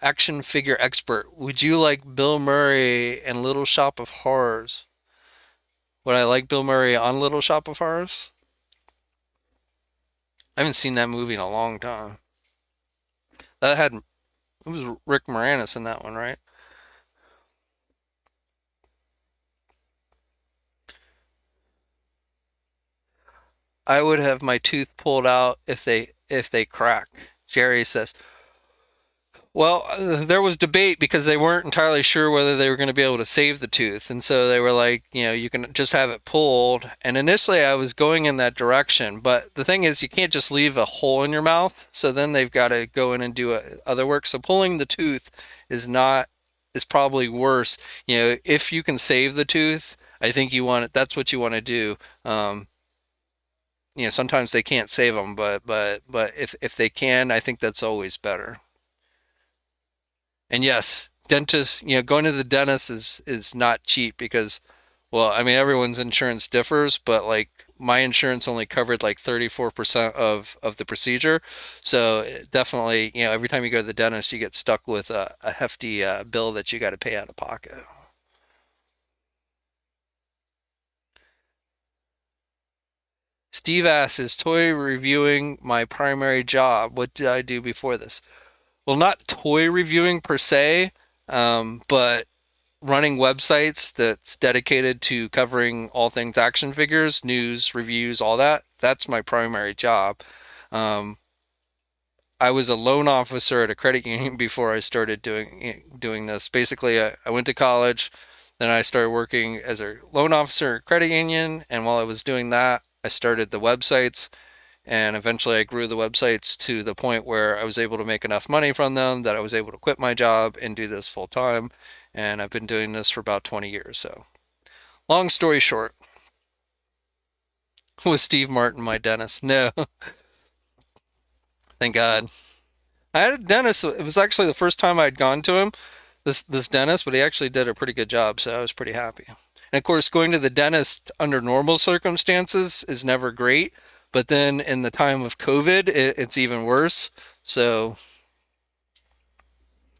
Action figure expert. Would you like Bill Murray and Little Shop of Horrors? Would I like Bill Murray on Little Shop of Horrors? I haven't seen that movie in a long time. It was Rick Moranis in that one, right? I would have my tooth pulled out if they crack. Jerry says, well, there was debate because they weren't entirely sure whether they were going to be able to save the tooth. And so they were like, you can just have it pulled. And initially I was going in that direction. But the thing is, you can't just leave a hole in your mouth. So then they've got to go in and do other work. So pulling the tooth is not, is probably worse. If you can save the tooth, I think that's what you want to do. Sometimes they can't save them, but if they can, I think that's always better. And yes, dentist, going to the dentist is not cheap because, well, I mean, everyone's insurance differs, but like my insurance only covered like 34% of the procedure. So definitely, every time you go to the dentist, you get stuck with a hefty bill that you got to pay out of pocket. Steve asks, is toy reviewing my primary job? What did I do before this? Well, not toy reviewing per se, but running websites that's dedicated to covering all things action figures, news, reviews, all that. That's my primary job. Um, I was a loan officer at a credit union before I started doing this. Basically, I went to college, then I started working as a loan officer at a credit union, and while I was doing that, I started the websites, and eventually I grew the websites to the point where I was able to make enough money from them that I was able to quit my job and do this full time. And I've been doing this for about 20 years. So, long story short, was Steve Martin my dentist? No, thank God. I had a dentist. It was actually the first time I'd gone to him, this dentist, but he actually did a pretty good job, so I was pretty happy. And of course, going to the dentist under normal circumstances is never great, but then in the time of COVID, it's even worse. So,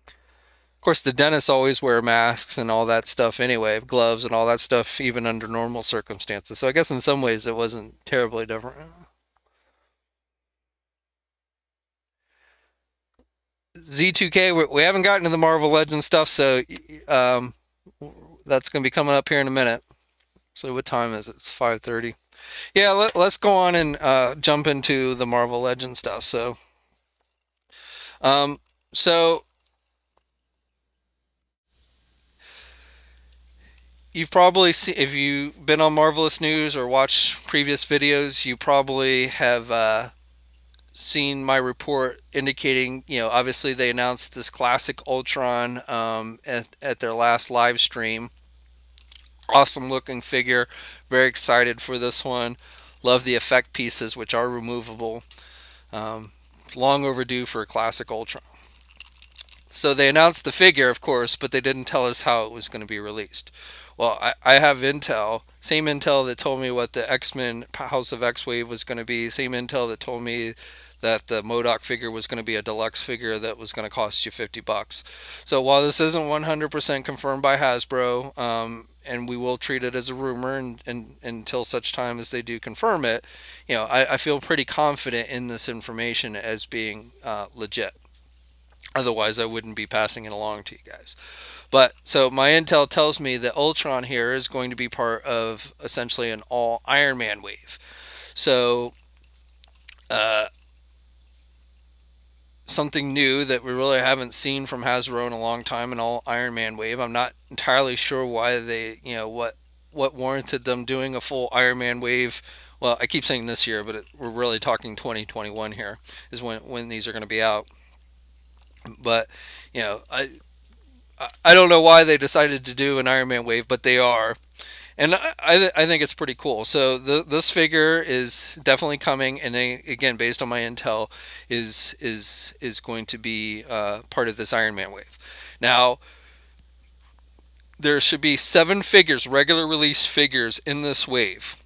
of course, the dentists always wear masks and all that stuff anyway, gloves and all that stuff, even under normal circumstances. So I guess in some ways it wasn't terribly different. Z2K, we haven't gotten to the Marvel Legends stuff, so um, that's going to be coming up here in a minute. So what time is it? It's 5:30. Yeah, us go on and jump into the Marvel Legends stuff. Um, so you've probably seen, if you've been on Marvelous News or watched previous videos, you probably have seen my report indicating, obviously they announced this classic Ultron at their last live stream. Awesome looking figure. Very excited for this one. Love the effect pieces, which are removable. Um, Long overdue for a classic Ultron. So they announced the figure, of course, but they didn't tell us how it was going to be released. Well, I have intel, same intel that told me what the X-Men House of X-Wave was going to be, same intel that told me that the MODOK figure was going to be a deluxe figure that was going to cost you $50. So while this isn't 100% confirmed by Hasbro, and we will treat it as a rumor and until such time as they do confirm it, I feel pretty confident in this information as being legit. Otherwise, I wouldn't be passing it along to you guys. But so my intel tells me that Ultron here is going to be part of essentially an all Iron Man wave. So uh, something new that we really haven't seen from Hasbro in a long time, an all Iron Man wave. I'm not entirely sure why they, what warranted them doing a full Iron Man wave. Well, I keep saying this year, but we're really talking 2021 here is when these are going to be out. But you know, I don't know why they decided to do an Iron Man wave, but they are, and I think it's pretty cool. So this figure is definitely coming, and they, again, based on my intel, is going to be part of this Iron Man wave. Now there should be 7 figures, regular release figures, in this wave.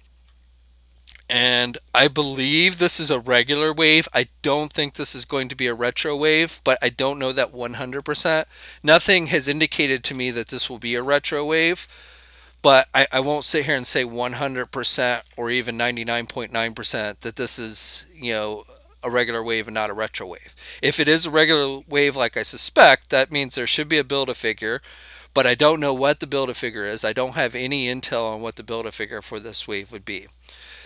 And I believe this is a regular wave. I don't think this is going to be a retro wave, but I don't know that 100%. Nothing has indicated to me that this will be a retro wave, but I won't sit here and say 100% or even 99.9% that this is, a regular wave and not a retro wave. If it is a regular wave, like I suspect, that means there should be a Build-A-Figure, but I don't know what the Build-A-Figure is. I don't have any intel on what the Build-A-Figure for this wave would be.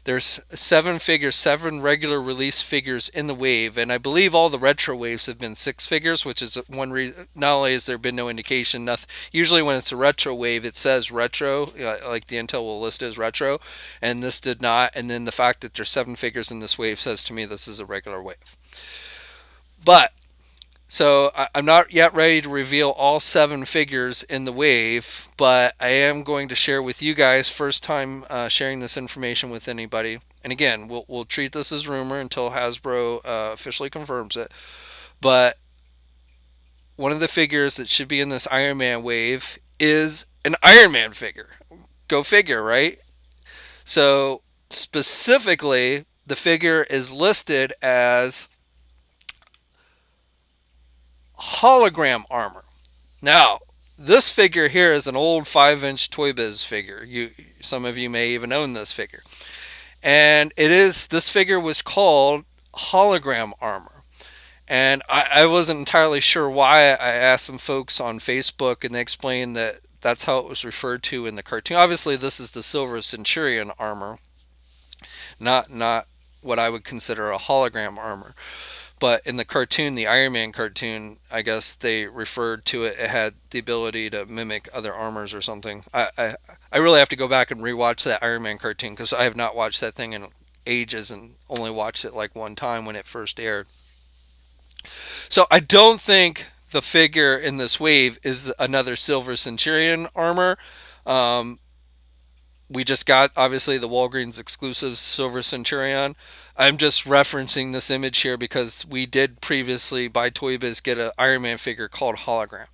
There's 7 figures, 7 regular release figures in the wave, and I believe all the retro waves have been 6 figures, which is one reason. Not only has there been no indication, nothing. Usually, when it's a retro wave, it says retro, like the intel will list as retro, and this did not. And then the fact that there's 7 figures in this wave says to me this is a regular wave. But so I'm not yet ready to reveal all 7 figures in the wave, but I am going to share with you guys, first time sharing this information with anybody. And again, we'll treat this as rumor until Hasbro officially confirms it. But one of the figures that should be in this Iron Man wave is an Iron Man figure. Go figure, right? So specifically, the figure is listed as Hologram Armor. Now, this figure here is an old 5-inch Toy Biz figure. Some of you may even own this figure. And this figure was called Hologram Armor. And I wasn't entirely sure why. I asked some folks on Facebook, and they explained that that's how it was referred to in the cartoon. Obviously, this is the Silver Centurion armor, not what I would consider a hologram armor. But in the cartoon, the Iron Man cartoon, I guess they referred to it. It had the ability to mimic other armors or something. I really have to go back and rewatch that Iron Man cartoon because I have not watched that thing in ages and only watched it like one time when it first aired. So I don't think the figure in this wave is another Silver Centurion armor. Um, we just got, obviously, the Walgreens exclusive Silver Centurion. I'm just referencing this image here because we did previously, by Toy Biz, get an Iron Man figure called Hologram.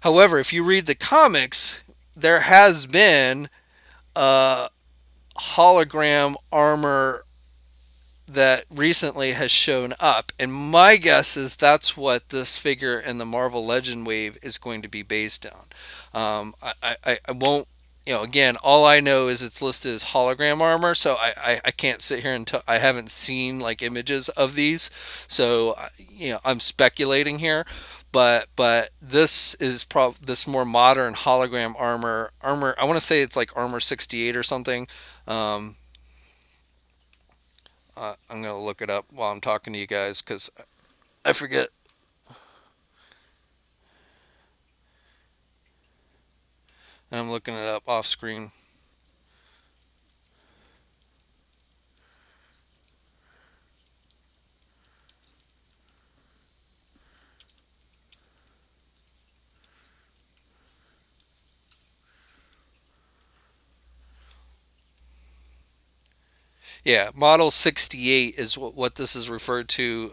However, if you read the comics, there has been a hologram armor that recently has shown up, and my guess is that's what this figure in the Marvel Legend wave is going to be based on. I won't, again, all I know is it's listed as hologram armor, so I can't sit here and I haven't seen like images of these, so I'm speculating here. but this is this more modern hologram armor. I want to say it's like armor 68 or something. Um, I'm gonna look it up while I'm talking to you guys because I forget, and I'm looking it up off screen. Yeah, Model 68 is what this is referred to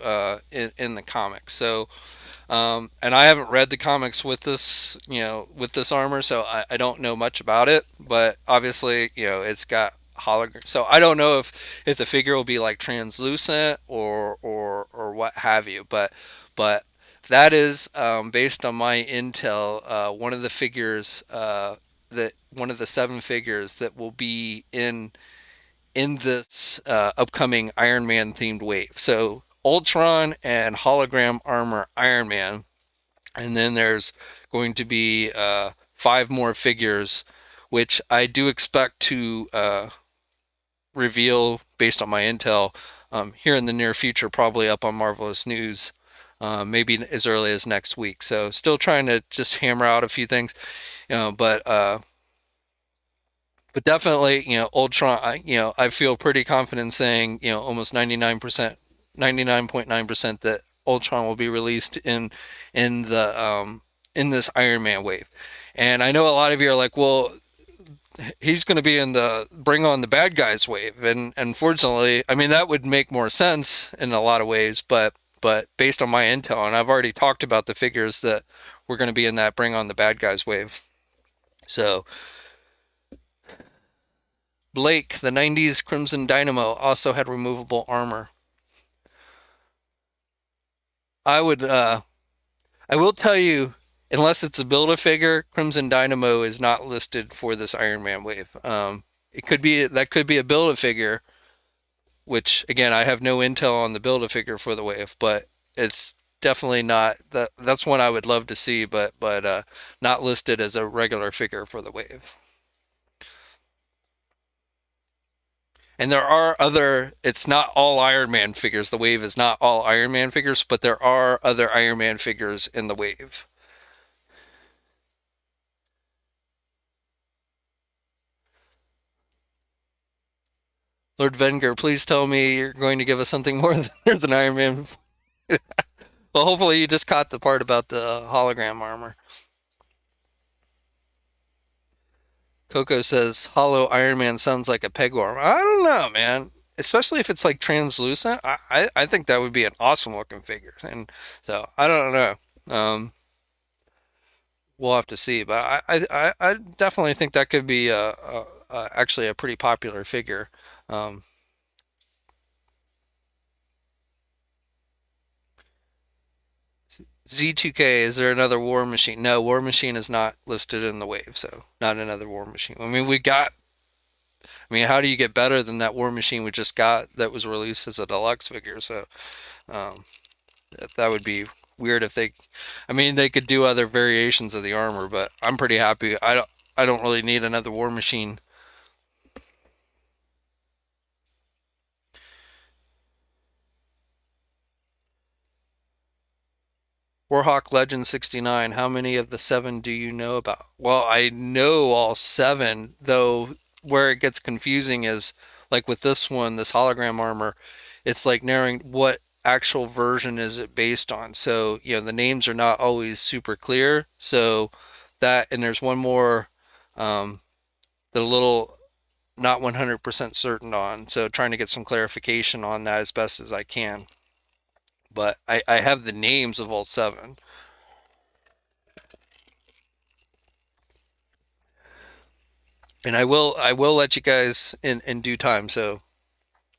in the comics. So, and I haven't read the comics with this, with this armor, so I don't know much about it. But obviously, it's got hologram. So I don't know if the figure will be like translucent or what have you. But that is based on my intel. One of the figures that one of the seven figures that will be in this upcoming Iron Man themed wave. So Ultron and Hologram Armor Iron Man, and then there's going to be five more figures, which I do expect to reveal based on my intel here in the near future, probably up on Marvelous News. Maybe as early as next week. So, still trying to just hammer out a few things, but definitely, Ultron. I feel pretty confident saying, almost 99%, 99.9% that Ultron will be released in the in this Iron Man wave. And I know a lot of you are like, well, he's going to be in the Bring On the Bad Guys wave, and unfortunately, I mean that would make more sense in a lot of ways, but based on my intel, and I've already talked about the figures that we're going to be in that Bring On the Bad Guys wave. So Blake, the 90s Crimson Dynamo, also had removable armor. I would, I will tell you, unless it's a Build-A-Figure, Crimson Dynamo is not listed for this Iron Man wave. It could be that could be a Build-A-Figure, which again I have no intel on the Build-A-Figure for the wave, but it's definitely not that. That's one I would love to see, but not listed as a regular figure for the wave. And there are other, it's not all Iron Man figures. The wave is not all Iron Man figures, but there are other Iron Man figures in the wave. Lord Venger, please tell me you're going to give us something more than there's an Iron Man. Well, hopefully you just caught the part about the hologram armor. Coco says Hollow Iron Man sounds like a pegworm. I don't know, man. Especially if it's like translucent, I think that would be an awesome looking figure. And so I don't know. We'll have to see, but I definitely think that could be actually a pretty popular figure. Um, Z2K, is there another War Machine? No, War Machine is not listed in the wave, so not another War Machine. I mean, how do you get better than that War Machine we just got that was released as a deluxe figure? So um, that would be weird if I mean, they could do other variations of the armor, but I'm pretty happy. I don't really need another War Machine. Warhawk Legend 69, how many of the seven do you know about? Well, I know all seven, though where it gets confusing is like with this one, this hologram armor, it's like narrowing what actual version is it based on. So, the names are not always super clear. So that, and there's one more that a little not 100% certain on. So trying to get some clarification on that as best as I can. But I have the names of all seven. And I will let you guys in due time, so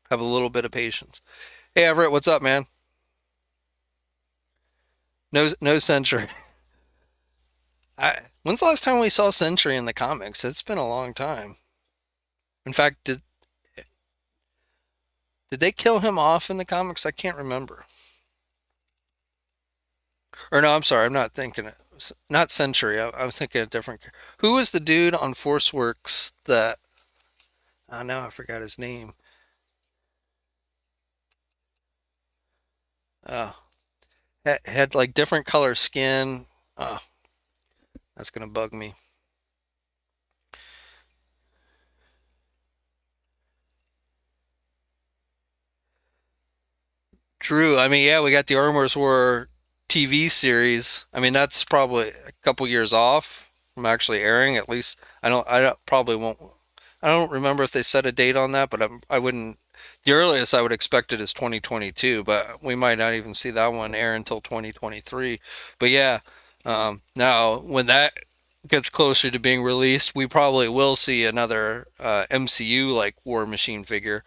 have a little bit of patience. Hey Everett, what's up, man? No Sentry. When's the last time we saw Sentry in the comics? It's been a long time. In fact, did they kill him off in the comics? I can't remember. Or no, I'm sorry, I'm not thinking it. Not Century. I was thinking a different. Who was the dude on ForceWorks that? Oh, now I forgot his name. Oh, had like different color skin. Oh, that's gonna bug me. True. I mean, yeah, we got the Armor's War TV series. I mean, that's probably a couple years off from actually airing. At least I don't probably won't. I don't remember if they set a date on that, but I wouldn't. The earliest I would expect it is 2022, but we might not even see that one air until 2023. But yeah, now when that gets closer to being released, we probably will see another MCU like War Machine figure.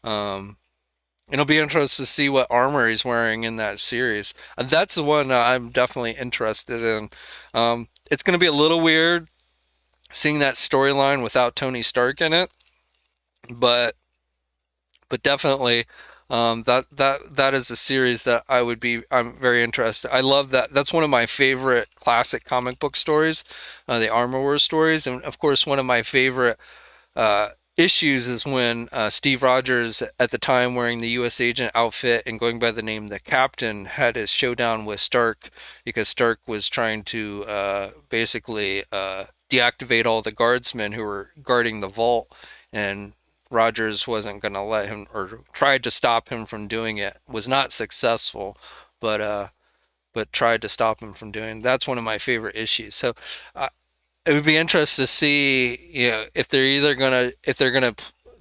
Um, It'll be interesting to see what armor he's wearing in that series. That's the one I'm definitely interested in. It's going to be a little weird seeing that storyline without Tony Stark in it, but definitely that is a series that I'm very interested. I love that. That's one of my favorite classic comic book stories, the Armor Wars stories, and of course one of my favorite uh, issues is when Steve Rogers, at the time wearing the U.S. agent outfit and going by the name the Captain, had his showdown with Stark because Stark was trying to basically deactivate all the guardsmen who were guarding the vault, and Rogers wasn't going to let him or tried to stop him from doing it. Was not successful, but tried to stop him from doing. That's one of my favorite issues. So it would be interesting to see, if they're gonna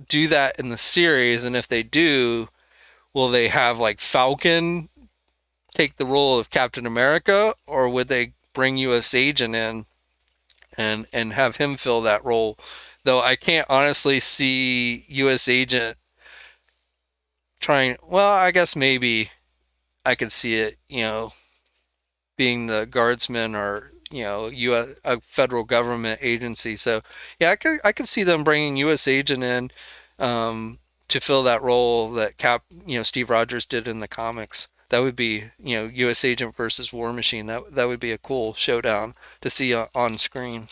do that in the series, and if they do, will they have like Falcon take the role of Captain America, or would they bring U.S. Agent in and have him fill that role? Though I can't honestly see U.S. Agent trying. Well, I guess maybe I could see it, being the guardsman or U.S. a federal government agency. So yeah, I could see them bringing U.S. agent in to fill that role that Steve Rogers did in the comics. That would be U.S. agent versus War Machine. That would be a cool showdown to see on screen.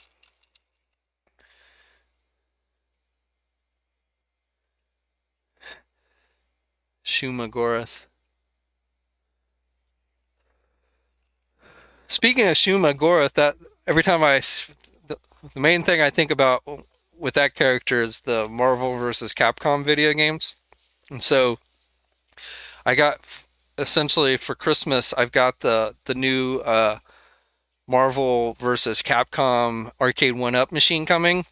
Shuma Gorath. Speaking of Shuma Gorath, that every time the main thing I think about with that character is the Marvel versus Capcom video games. And so I got essentially for Christmas, I've got the new Marvel versus Capcom arcade one up machine coming.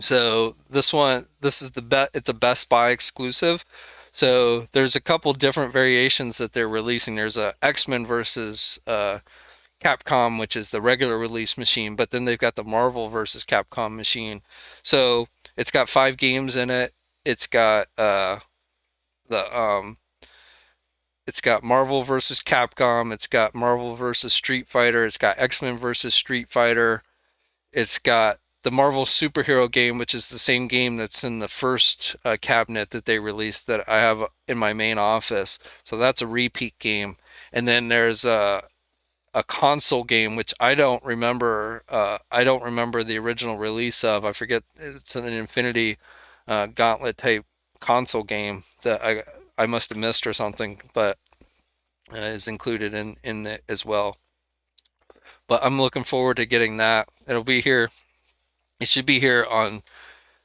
So this is the it's a Best Buy exclusive. So there's a couple different variations that they're releasing. There's a X-Men versus Capcom, which is the regular release machine, but then they've got the Marvel versus Capcom machine. So it's got 5 games in it. It's got the it's got Marvel versus Capcom. It's got Marvel versus Street Fighter. It's got X-Men versus Street Fighter. It's got the Marvel superhero game, which is the same game that's in the first cabinet that they released that I have in my main office. So that's a repeat game. And then there's a console game which I don't remember. I don't remember the original release of. I forget. It's an Infinity Gauntlet type console game that I must have missed or something, but is included in it as well. But I'm looking forward to getting that. It'll be here. It should be here on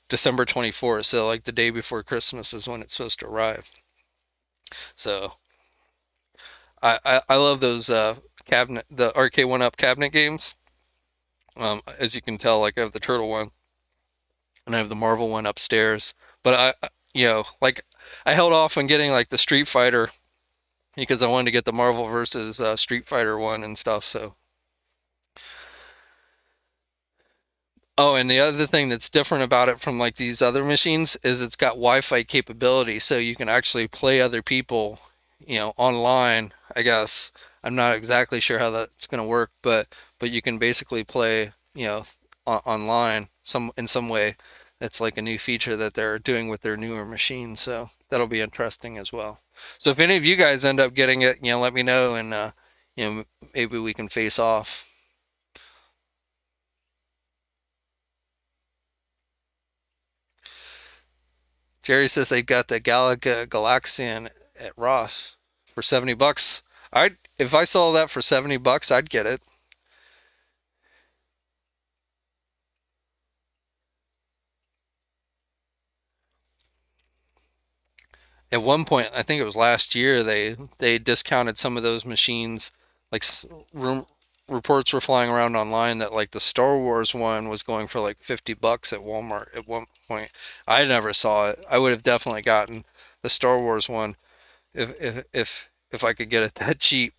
December 24th. So like the day before Christmas is when it's supposed to arrive. So I love those the arcade one up cabinet games. As you can tell, like I have the turtle one and I have the Marvel one upstairs. But like I held off on getting like the Street Fighter because I wanted to get the Marvel versus Street Fighter one and stuff. So, oh, and the other thing that's different about it from like these other machines is it's got Wi-Fi capability, so you can actually play other people, online. I guess I'm not exactly sure how that's going to work, but you can basically play, online some in some way. It's like a new feature that they're doing with their newer machines, so that'll be interesting as well. So if any of you guys end up getting it, let me know, and you know, maybe we can face off. Jerry says they've got the Galaga Galaxian at Ross for $70. I'd if I saw that for $70, I'd get it. At one point, I think it was last year, they discounted some of those machines. Like room, reports were flying around online that like the Star Wars one was going for like $50 at Walmart at one point. I never saw it. I would have definitely gotten the Star Wars one if I could get it that cheap.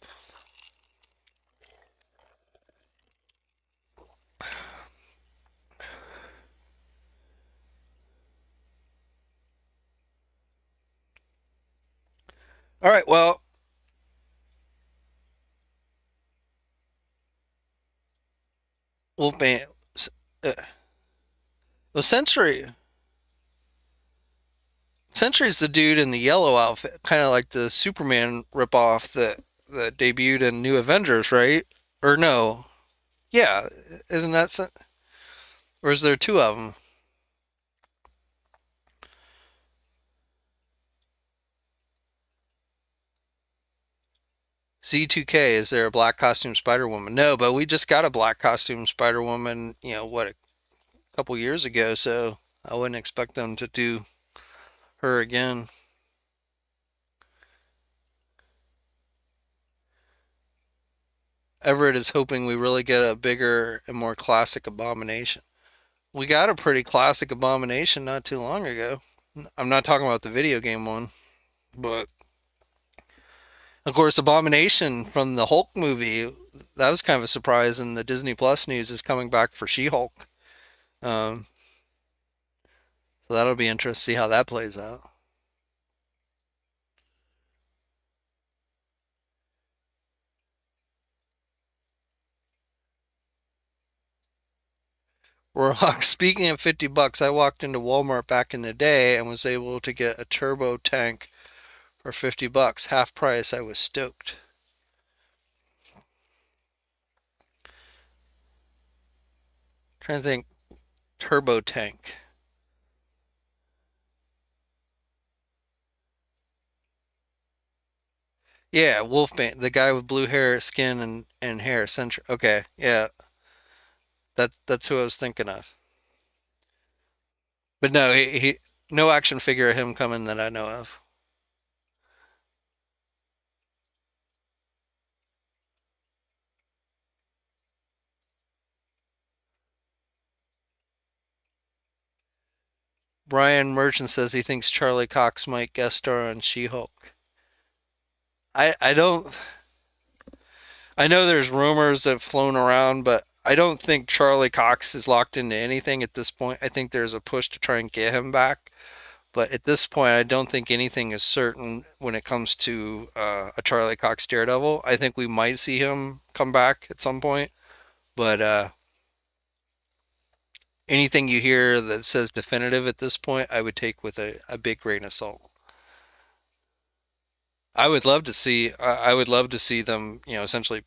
All right, well, we'll ban. Uh, well, Sentry's the dude in the yellow outfit, kind of like the Superman ripoff that debuted in New Avengers, right? Or no? Yeah, isn't that? Or is there two of them? Z2K, is there a black costume Spider Woman? No, but we just got a black costume Spider Woman, what, a couple years ago, so I wouldn't expect them to do her again. Everett is hoping we really get a bigger and more classic Abomination. We got a pretty classic Abomination not too long ago. I'm not talking about the video game one, but of course, Abomination from the Hulk movie, that was kind of a surprise, and the Disney Plus news is coming back for She-Hulk. Um, so that'll be interesting to see how that plays out. Warhawk, speaking of $50, I walked into Walmart back in the day and was able to get a turbo tank for $50, half price. I was stoked. Trying to think, turbo tank. Yeah, Wolfbane, the guy with blue hair, skin, and hair. Okay, yeah, that's who I was thinking of. But no, no action figure of him coming that I know of. Brian Merchant says he thinks Charlie Cox might guest star on She-Hulk. I don't. I know there's rumors that have flown around, but I don't think Charlie Cox is locked into anything at this point. I think there's a push to try and get him back, but at this point, I don't think anything is certain when it comes to a Charlie Cox Daredevil. I think we might see him come back at some point, but anything you hear that says definitive at this point, I would take with a big grain of salt. I would love to see them, essentially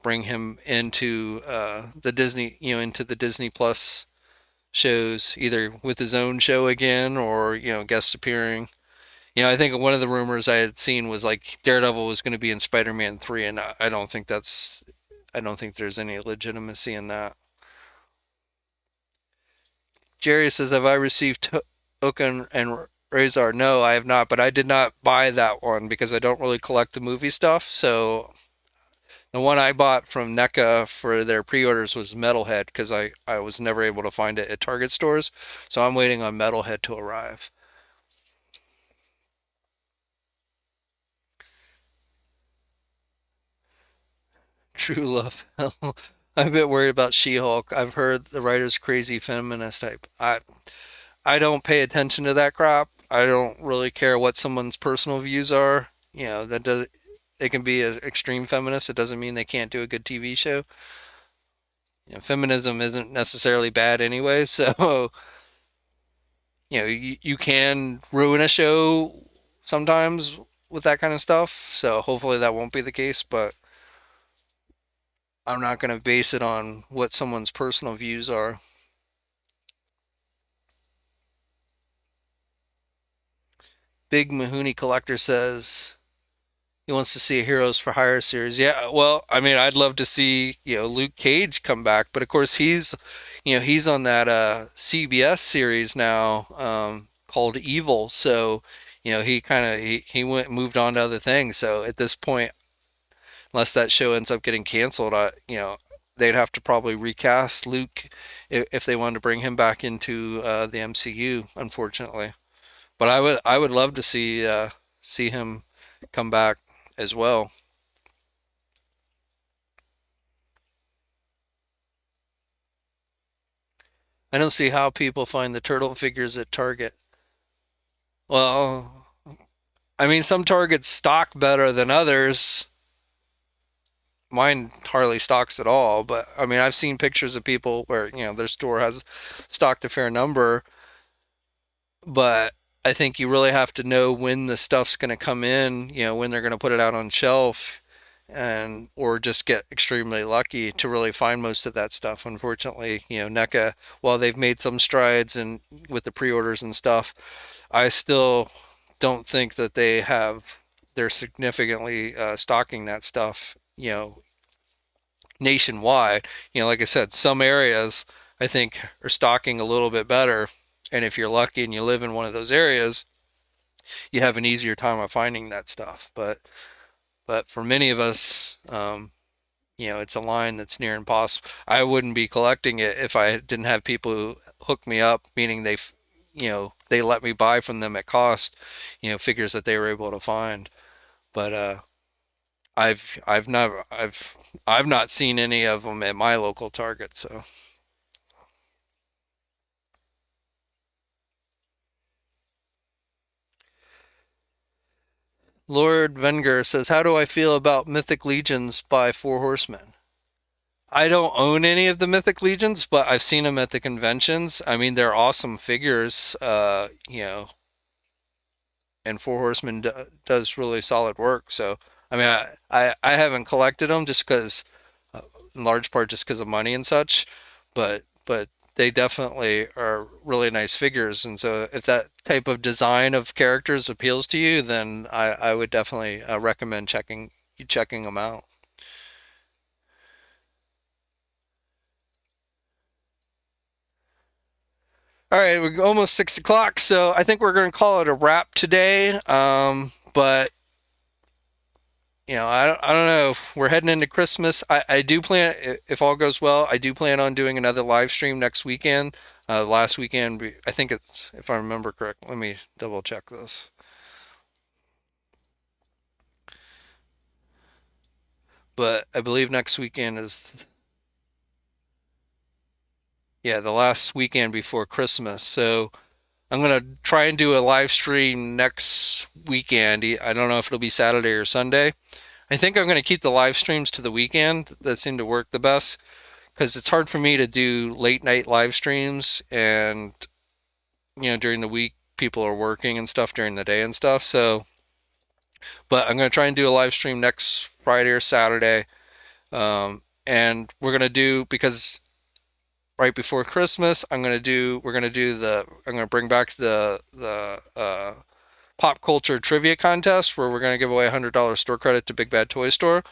bring him into the Disney, into the Disney Plus shows, either with his own show again or, guest appearing. I think one of the rumors I had seen was like Daredevil was going to be in Spider-Man 3, and I don't think there's any legitimacy in that. Jerry says, "Have I received Token and Razor?" No, I have not, but I did not buy that one because I don't really collect the movie stuff. So the one I bought from NECA for their pre-orders was Metalhead because I was never able to find it at Target stores. So I'm waiting on Metalhead to arrive. True love. I'm a bit worried about She-Hulk. I've heard the writer's crazy feminist type. I don't pay attention to that crap. I don't really care what someone's personal views are. That does they can be an extreme feminist. It doesn't mean they can't do a good TV show. Feminism isn't necessarily bad anyway, so you can ruin a show sometimes with that kind of stuff. So hopefully that won't be the case, but I'm not going to base it on what someone's personal views are. Big Mahoney Collector says he wants to see a Heroes for Hire series. Yeah, well, I mean, I'd love to see, Luke Cage come back, but of course he's on that CBS series now, called Evil. So, he kind of he went moved on to other things. So at this point, unless that show ends up getting canceled, they'd have to probably recast Luke if they wanted to bring him back into the MCU, unfortunately. But I would love to see him come back as well. I don't see how people find the turtle figures at Target. Well, I mean, some Targets stock better than others. Mine hardly stocks at all, but I mean, I've seen pictures of people where, their store has stocked a fair number, but I think you really have to know when the stuff's going to come in, when they're going to put it out on shelf, and or just get extremely lucky to really find most of that stuff. Unfortunately, NECA, while they've made some strides and with the pre-orders and stuff, I still don't think that they're significantly stocking that stuff, nationwide. Like I said, some areas I think are stocking a little bit better. And if you're lucky and you live in one of those areas, you have an easier time of finding that stuff. But for many of us, it's a line that's near impossible. I wouldn't be collecting it if I didn't have people who hook me up, meaning they let me buy from them at cost, figures that they were able to find. But I've not seen any of them at my local Target. So Lord Venger says, "How do I feel about Mythic Legions by Four Horsemen?" I don't own any of the Mythic Legions, but I've seen them at the conventions. I mean, they're awesome figures, and Four Horsemen does really solid work. So, I mean, I haven't collected them just because, in large part, just because of money and such, but they definitely are really nice figures. And so, if that type of design of characters appeals to you, then I would definitely recommend checking them out. All right, we're almost 6 o'clock, so I think we're going to call it a wrap today. But I don't know. We're heading into Christmas. I do plan, if all goes well, I do plan on doing another live stream next weekend. Last weekend, I think it's, if I remember correct. Let me double check this. But I believe next weekend is, yeah, the last weekend before Christmas. So I'm gonna try and do a live stream next weekend. I don't know if it'll be Saturday or Sunday. I think I'm going to keep the live streams to the weekend. That seem to work the best because it's hard for me to do late night live streams, and during the week people are working and stuff during the day and stuff. So, but I'm going to try and do a live stream next Friday or Saturday, and we're going to do, because right before Christmas I'm going to bring back the pop culture trivia contest where we're going to give away $100 store credit to Big Bad Toy Store.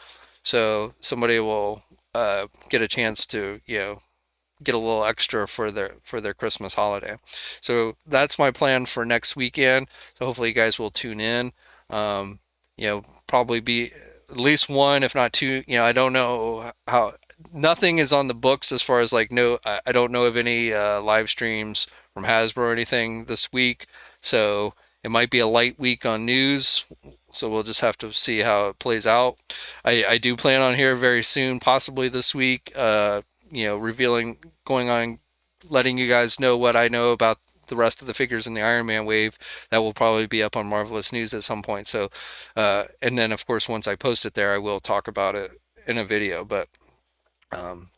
So somebody will get a chance to get a little extra for their Christmas holiday. So that's my plan for next weekend. So hopefully you guys will tune in. Probably be at least one, if not two. I don't know how. Nothing is on the books as far as like no. I don't know of any live streams from Hasbro or anything this week. So it might be a light week on news. So we'll just have to see how it plays out. I do plan on here very soon, possibly this week, revealing, going on, letting you guys know what I know about the rest of the figures in the Iron Man wave. That will probably be up on Marvelous News at some point. So, and then of course, once I post it there, I will talk about it in a video. But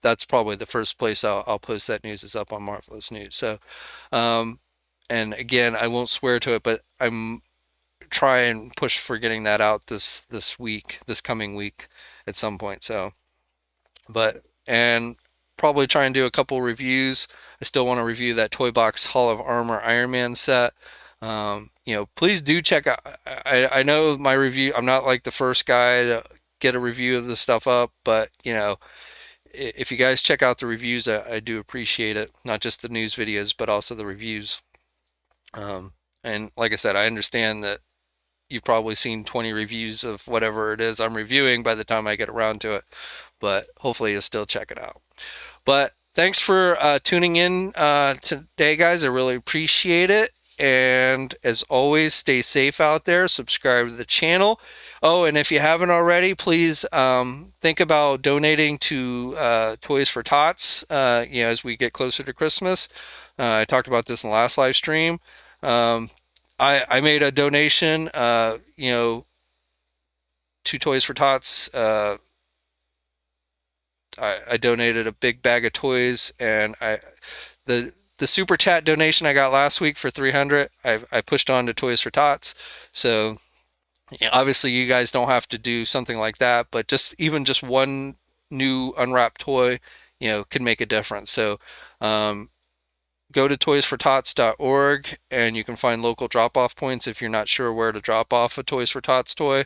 that's probably the first place I'll post that news is up on Marvelous News. So, um, and again, I won't swear to it, but I'm try and push for getting that out this coming week at some point. So, And probably try and do a couple reviews. I still want to review that Toy Box Hall of Armor Iron Man set. Please do check out. I know my review. I'm not like the first guy to get a review of the stuff up, but if you guys check out the reviews, I do appreciate it. Not just the news videos, but also the reviews. And like I said, I understand that you've probably seen 20 reviews of whatever it is I'm reviewing by the time I get around to it, but hopefully you'll still check it out. But thanks for tuning in today, guys. I really appreciate it. And as always, stay safe out there. Subscribe to the channel. Oh, and if you haven't already, please think about donating to Toys for Tots. As we get closer to Christmas, I talked about this in the last live stream. I made a donation, to Toys for Tots. I donated a big bag of toys, and the super chat donation I got last week for 300, I pushed on to Toys for Tots. So obviously you guys don't have to do something like that, but just one new unwrapped toy, can make a difference. So go to toysfortots.org and you can find local drop-off points if you're not sure where to drop off a Toys for Tots toy.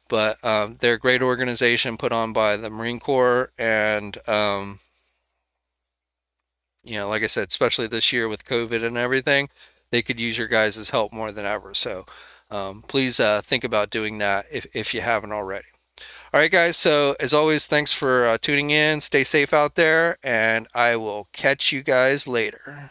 But they're a great organization put on by the Marine Corps, and like I said, especially this year with COVID and everything, they could use your guys' help more than ever. So please think about doing that if you haven't already. All right, guys. So as always, thanks for tuning in. Stay safe out there, and I will catch you guys later.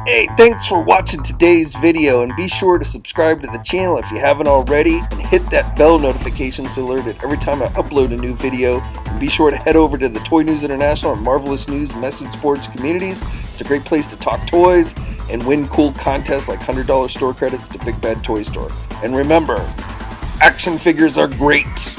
Hey, thanks for watching today's video, and be sure to subscribe to the channel if you haven't already, and hit that bell notification to alert it every time I upload a new video. And be sure to head over to the Toy News International and Marvelous News message boards communities. It's a great place to talk toys and win cool contests like $100 store credits to Big Bad Toy Store. And remember, action figures are great.